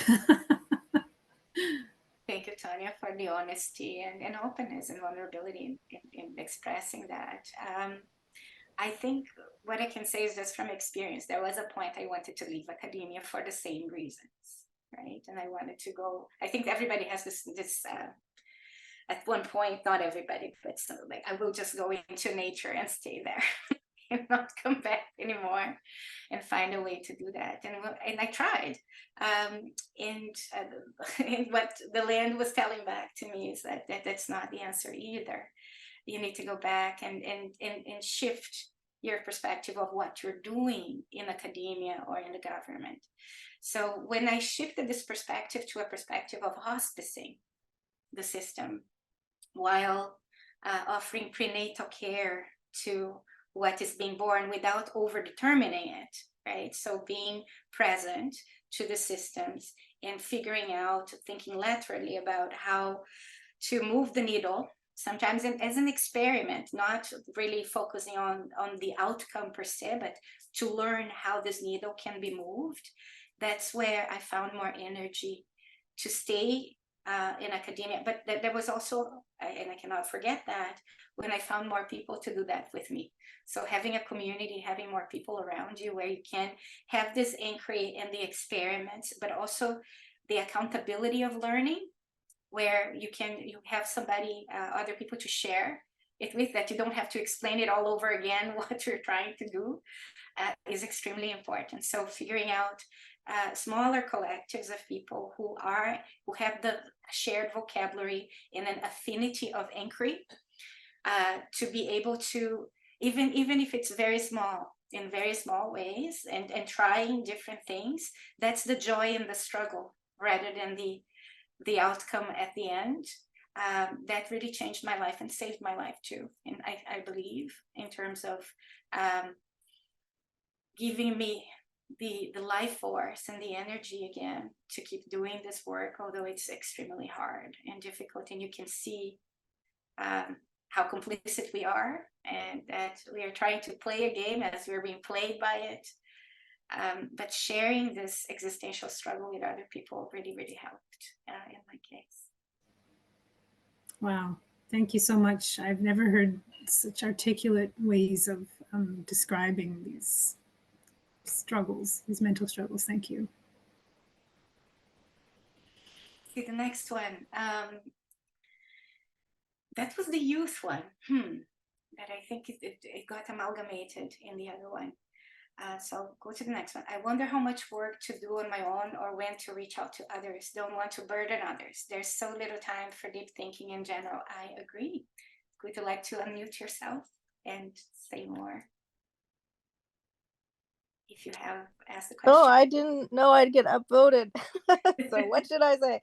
Thank you, Tanya, for the honesty and openness and vulnerability in expressing that. I think what I can say is just from experience, there was a point I wanted to leave academia for the same reasons. right? And I wanted to go, I think everybody has this at one point, not everybody, but so, like, I will just go into nature and stay there and not come back anymore, and find a way to do that. And I tried. And what the land was telling back to me is that's not the answer either. You need to go back and shift your perspective of what you're doing in academia or in the government. So when I shifted this perspective to a perspective of hospicing the system while offering prenatal care to what is being born without over-determining it, right? So being present to the systems and figuring out, thinking laterally about how to move the needle, sometimes as an experiment, not really focusing on the outcome per se, but to learn how this needle can be moved. That's where I found more energy to stay in academia. But there was also, and I cannot forget that, when I found more people to do that with me. So having a community, having more people around you where you can have this inquiry and the experiments, but also the accountability of learning, where you have somebody, other people to share it with, that you don't have to explain it all over again what you're trying to do, is extremely important. So figuring out smaller collectives of people who have the shared vocabulary and an affinity of inquiry, to be able to, even if it's very small, in very small ways, and trying different things. That's the joy in the struggle rather than the outcome at the end. That really changed my life and saved my life too. And I believe, in terms of giving me the life force and the energy again to keep doing this work, although it's extremely hard and difficult, and you can see how complicit we are, and that we are trying to play a game as we're being played by it. But sharing this existential struggle with other people really, really helped in my case. Wow. Thank you so much. I've never heard such articulate ways of describing these struggles, these mental struggles. Thank you. See, the next one. That was the youth one. That I think it got amalgamated in the other one. So I'll go to the next one. I wonder how much work to do on my own or when to reach out to others. Don't want to burden others. There's so little time for deep thinking in general. I agree. Would you like to unmute yourself and say more? If you have asked the question. Oh, I didn't know I'd get upvoted. So what should I say?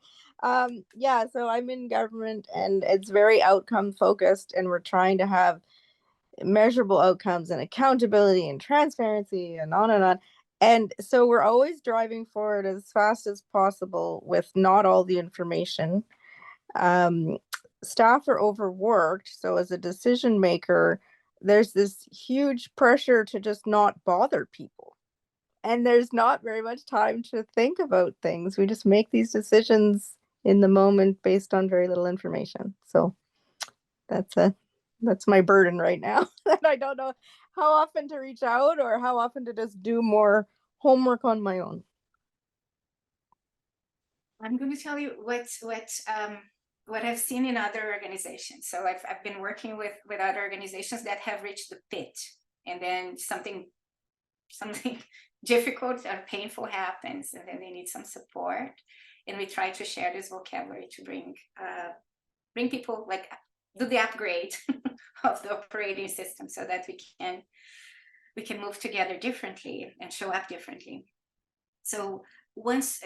Yeah, so I'm in government and it's very outcome focused, and we're trying to have measurable outcomes and accountability and transparency and on and on. And so we're always driving forward as fast as possible with not all the information. Staff are overworked. So as a decision maker, there's this huge pressure to just not bother people. And there's not very much time to think about things. We just make these decisions in the moment based on very little information. So that's my burden right now. That I don't know how often to reach out or how often to just do more homework on my own. I'm going to tell you what I've seen in other organizations. So I've been working with other organizations that have reached the pit, and then something difficult or painful happens, and then they need some support. And we try to share this vocabulary to bring people, like, do the upgrade of the operating system so that we can move together differently and show up differently. So once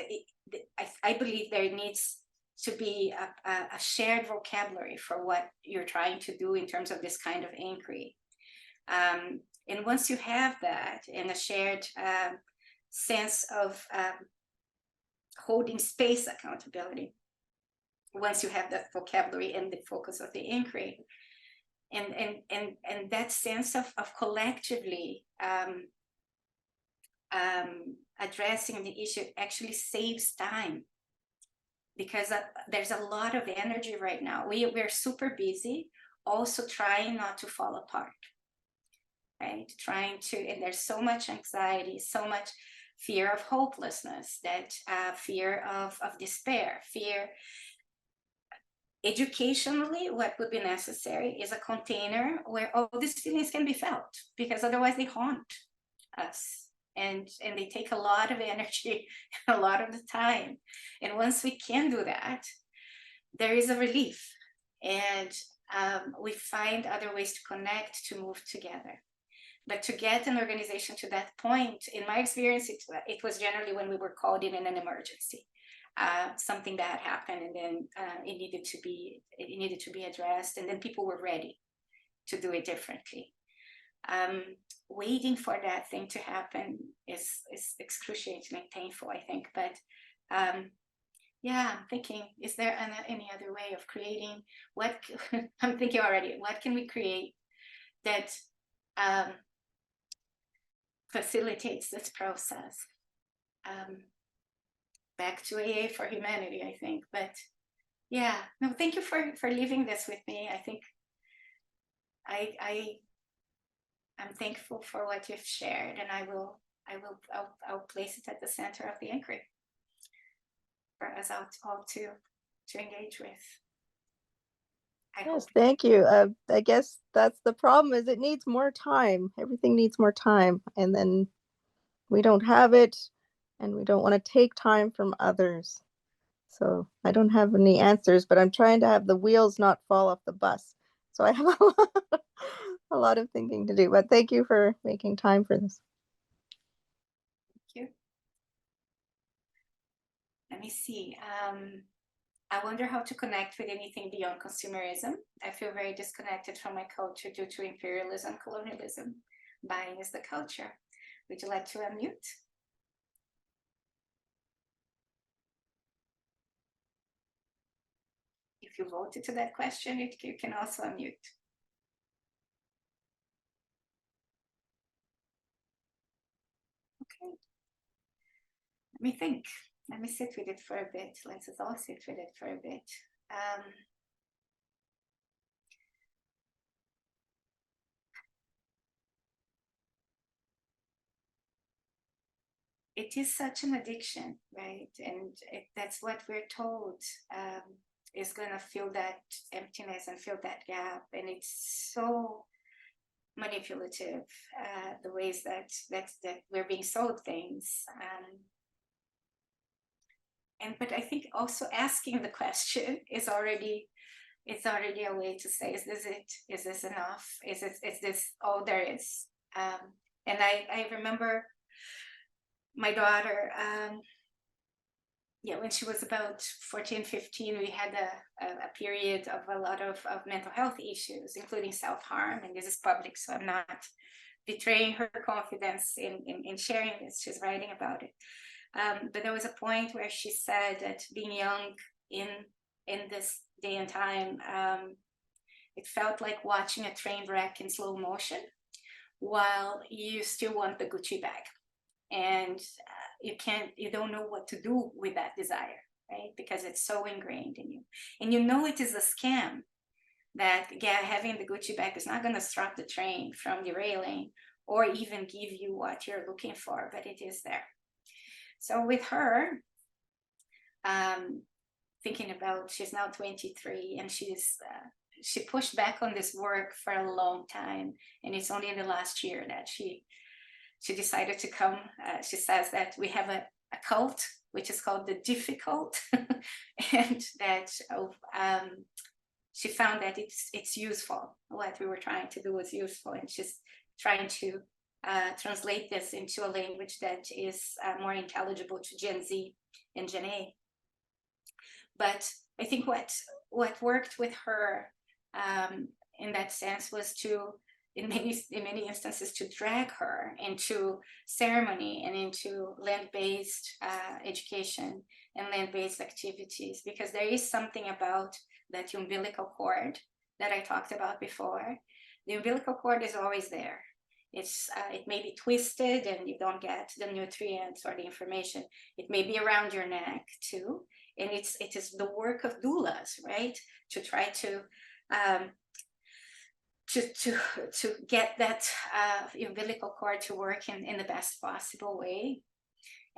I believe there needs to be a shared vocabulary for what you're trying to do in terms of this kind of inquiry. And once you have that in a shared sense of holding space accountability, once you have that vocabulary and the focus of the inquiry, and that sense of collectively addressing the issue actually saves time, because there's a lot of energy right now. We're super busy, also trying not to fall apart, right? And there's so much anxiety, so much fear of hopelessness, that fear of despair, fear. Educationally, what would be necessary is a container where all these feelings can be felt, because otherwise they haunt us. And they take a lot of energy, a lot of the time. And once we can do that, there is a relief. And we find other ways to connect, to move together. But to get an organization to that point, in my experience, it was generally when we were called in an emergency. Something bad happened, and then it needed to be addressed, and then people were ready to do it differently. Waiting for that thing to happen is excruciatingly painful, I think. But yeah, I'm thinking, is there any other way of creating what? I'm thinking already, what can we create that facilitates this process? Back to AA for humanity, I think. But yeah, no, thank you for leaving this with me. I think I'm thankful for what you've shared, and I'll place it at the center of the inquiry for us all to engage with. Yes, thank you. I guess that's the problem, is it needs more time. Everything needs more time, and then we don't have it, and we don't want to take time from others. So I don't have any answers, but I'm trying to have the wheels not fall off the bus. So I have a lot of thinking to do, but thank you for making time for this. Thank you. Let me see. I wonder how to connect with anything beyond consumerism. I feel very disconnected from my culture due to imperialism, colonialism. Buying is the culture. Would you like to unmute? If you voted to that question, you can also unmute. Okay. Let me think. Let me sit with it for a bit. Let's all sit with it for a bit. It is such an addiction, right? And that's what we're told is going to fill that emptiness and fill that gap. And it's so manipulative, the ways that we're being sold things. But I think also asking the question is already a way to say, is this it? Is this enough? Is this all there is? And I remember my daughter, when she was about 14, 15, we had a period of a lot of mental health issues, including self-harm. And this is public, so I'm not betraying her confidence in sharing this. She's writing about it. But there was a point where she said that being young in this day and time, it felt like watching a train wreck in slow motion while you still want the Gucci bag. And you don't know what to do with that desire, right? Because it's so ingrained in you. And you know it is a scam, that having the Gucci bag is not going to stop the train from derailing or even give you what you're looking for, but it is there. So with her, thinking about, she's now 23, and she pushed back on this work for a long time. And it's only in the last year that she decided to come. She says that we have a cult, which is called the Difficult, and that she found that it's useful. What we were trying to do was useful, and she's trying to translate this into a language that is more intelligible to Gen Z and Gen A. But I think what worked with her in that sense was to, in many instances, to drag her into ceremony and into land-based education and land-based activities, because there is something about that umbilical cord that I talked about before. The umbilical cord is always there. It may be twisted and you don't get the nutrients or the information. It may be around your neck too. And it is the work of doulas, right? To try to get that umbilical cord to work in the best possible way.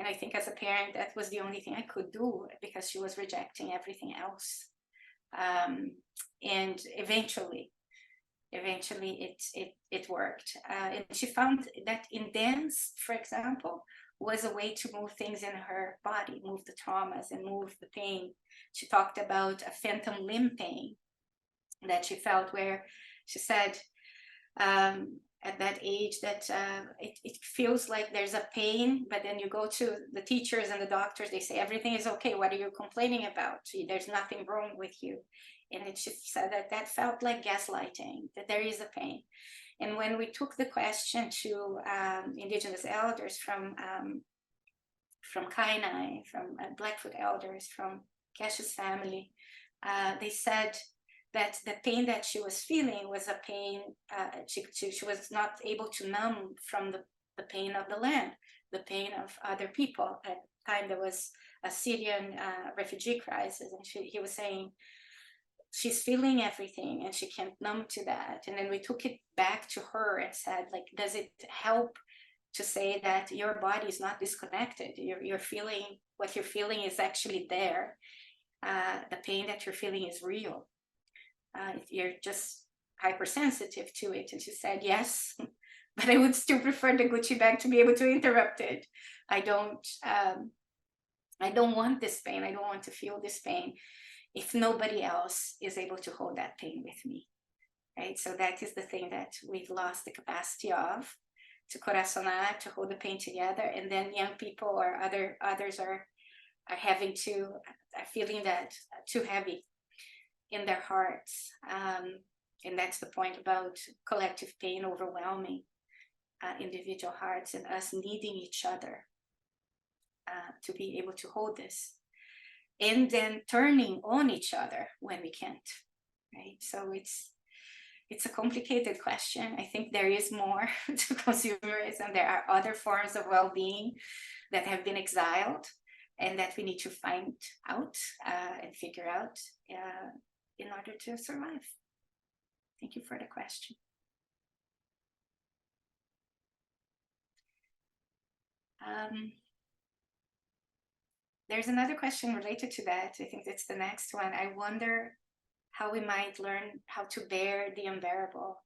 And I think as a parent, that was the only thing I could do, because she was rejecting everything else. And eventually it worked. And she found that in dance, for example, was a way to move things in her body, move the traumas and move the pain. She talked about a phantom limb pain that she felt, where she said, at that age, that it feels like there's a pain, but then you go to the teachers and the doctors, they say everything is okay, what are you complaining about? There's nothing wrong with you. And she said that felt like gaslighting, that there is a pain. And when we took the question to Indigenous elders from Kainai, from Blackfoot elders, from Cash's family, they said that the pain that she was feeling was a pain, she was not able to numb from the pain of the land, the pain of other people. At the time there was a Syrian refugee crisis, and he was saying, she's feeling everything and she can't numb to that. And then we took it back to her and said, like, does it help to say that your body is not disconnected? You're feeling, what you're feeling is actually there. The pain that you're feeling is real. You're just hypersensitive to it. And she said, yes, but I would still prefer the Gucci bag to be able to interrupt it. I don't want this pain. I don't want to feel this pain if nobody else is able to hold that pain with me, right? So that is the thing that we've lost the capacity of, to corazonar, to hold the pain together. And then young people or others are feeling that too heavy in their hearts. And that's the point about collective pain overwhelming individual hearts, and us needing each other to be able to hold this. And then turning on each other when we can't, right? So it's a complicated question. I think there is more to consumerism. There are other forms of well-being that have been exiled and that we need to find out and figure out in order to survive. Thank you for the question. There's another question related to that. I think that's the next one. I wonder how we might learn how to bear the unbearable.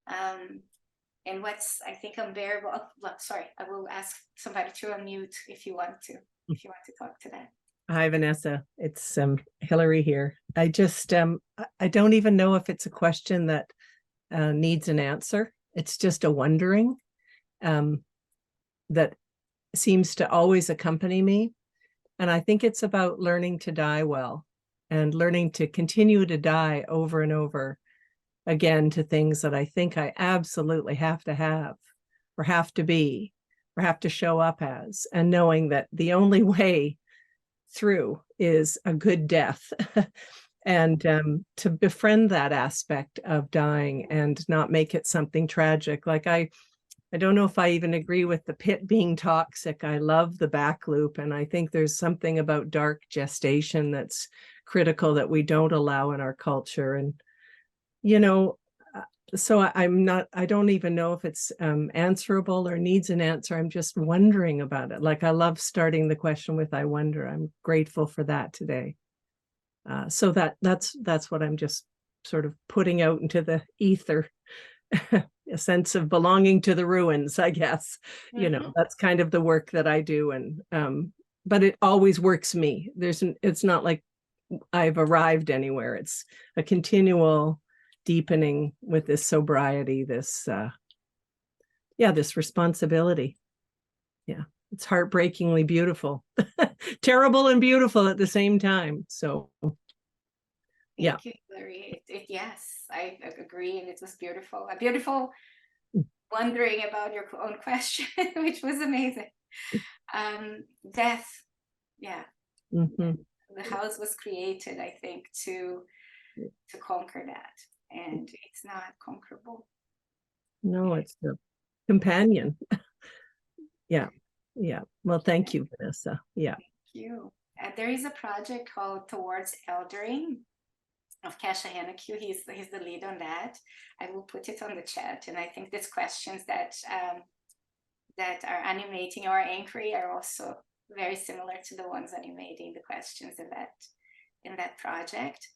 And what's, I think, unbearable. Oh, sorry, I will ask somebody to unmute if you want to talk to that. Hi, Vanessa. It's Hillary here. I just, I don't even know if it's a question that needs an answer. It's just a wondering that seems to always accompany me. And I think it's about learning to die well and learning to continue to die over and over again to things that I think I absolutely have to have, or have to be, or have to show up as, and knowing that the only way through is a good death. And to befriend that aspect of dying and not make it something tragic. Like I don't know if I even agree with the pit being toxic. I love the back loop. And I think there's something about dark gestation that's critical that we don't allow in our culture. And, you know, so I don't even know if it's answerable or needs an answer. I'm just wondering about it. Like, I love starting the question with, I wonder. I'm grateful for that today. So that's what I'm just sort of putting out into the ether. A sense of belonging to the ruins, I guess. You know, that's kind of the work that I do. And but it always works me. It's not like I've arrived anywhere. It's a continual deepening with this sobriety, this this responsibility. Yeah, it's heartbreakingly beautiful. Terrible and beautiful at the same time. So yeah. Thank you, Hillary. Yes, I agree, and it was beautiful. A beautiful wondering about your own question, which was amazing. Death, yeah. Mm-hmm. The house was created, I think, to conquer that, and it's not conquerable. No, it's the companion. Yeah. Well, thank you, Vanessa. Yeah. Thank you. There is a project called Towards Eldering of Kesha Henneque. He's the lead on that. I will put it on the chat. And I think there's questions that that are animating our inquiry are also very similar to the ones animating the questions in that project.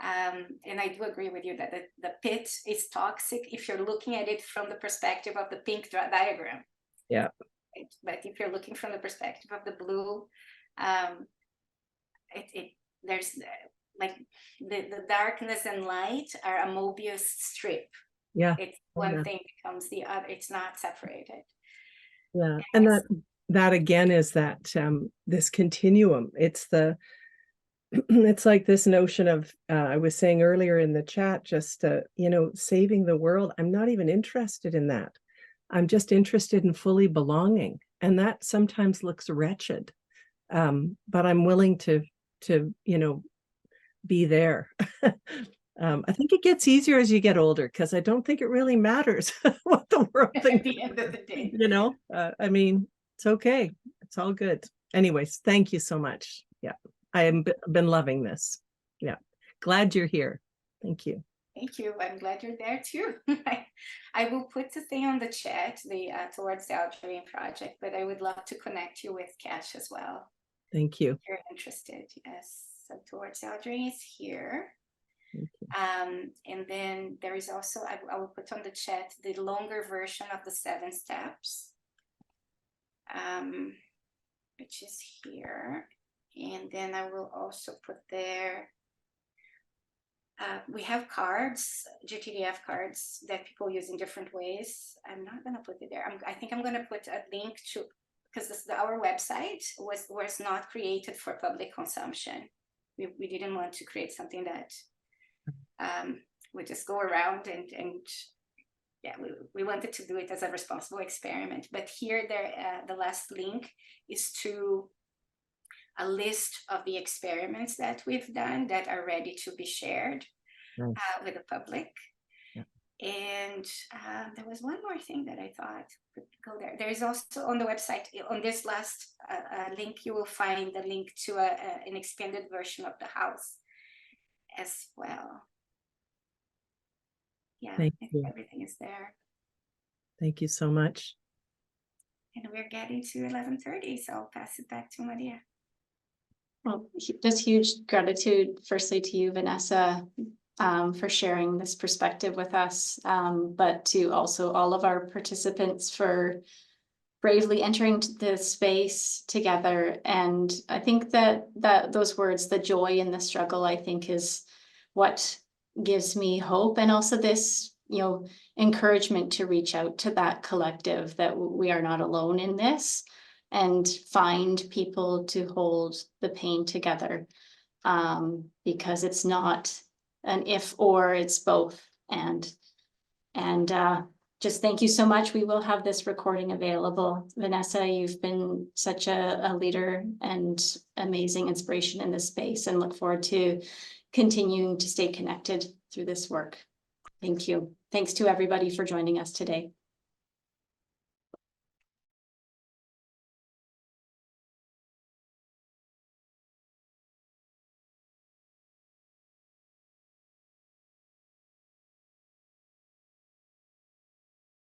And I do agree with you that the pit is toxic if you're looking at it from the perspective of the pink diagram. Yeah. Right? But if you're looking from the perspective of the blue, there's like the darkness and light are a Mobius strip. Yeah. It's one thing becomes the other. It's not separated. Yeah. And that again is that this continuum. It's it's like this notion of I was saying earlier in the chat, just saving the world. I'm not even interested in that. I'm just interested in fully belonging, and that sometimes looks wretched, but I'm willing to be there. I think it gets easier as you get older, because I don't think it really matters what the world thinks. At the end of the day, I mean, it's okay. It's all good. Anyways, thank you so much. Yeah, I have been loving this. Yeah, glad you're here. Thank you. Thank you. I'm glad you're there too. I will put the thing on the chat, the Towards the Dream project, but I would love to connect you with Cash as well. Thank you. If you're interested, yes. So Towards the Dream is here. And then there is also, I will put on the chat the longer version of the 7 steps, which is here. And then I will also put there, we have cards, GTDF cards that people use in different ways. I'm not going to put it there. I think I'm going to put a link to, because our website was not created for public consumption. We didn't want to create something that would just go around and yeah, we wanted to do it as a responsible experiment. But here, the last link is to a list of the experiments that we've done that are ready to be shared with the public. Yeah. And there was one more thing that I thought could go there. There is also on the website, on this last link, you will find the link to an expanded version of the house as well. Yeah, Thank I think you. everything is there. Thank you so much. And we're getting to 11:30, so I'll pass it back to Maria. Well, just huge gratitude, firstly, to you, Vanessa, for sharing this perspective with us, but to also all of our participants for bravely entering the space together. And I think that those words, the joy in the struggle, I think is what gives me hope, and also this, encouragement to reach out to that collective, that we are not alone in this, and find people to hold the pain together, because it's not an if or, it's both. And just thank you so much. We will have this recording available. Vanessa, you've been such a leader and amazing inspiration in this space, and look forward to continuing to stay connected through this work. Thank you. Thanks to everybody for joining us today.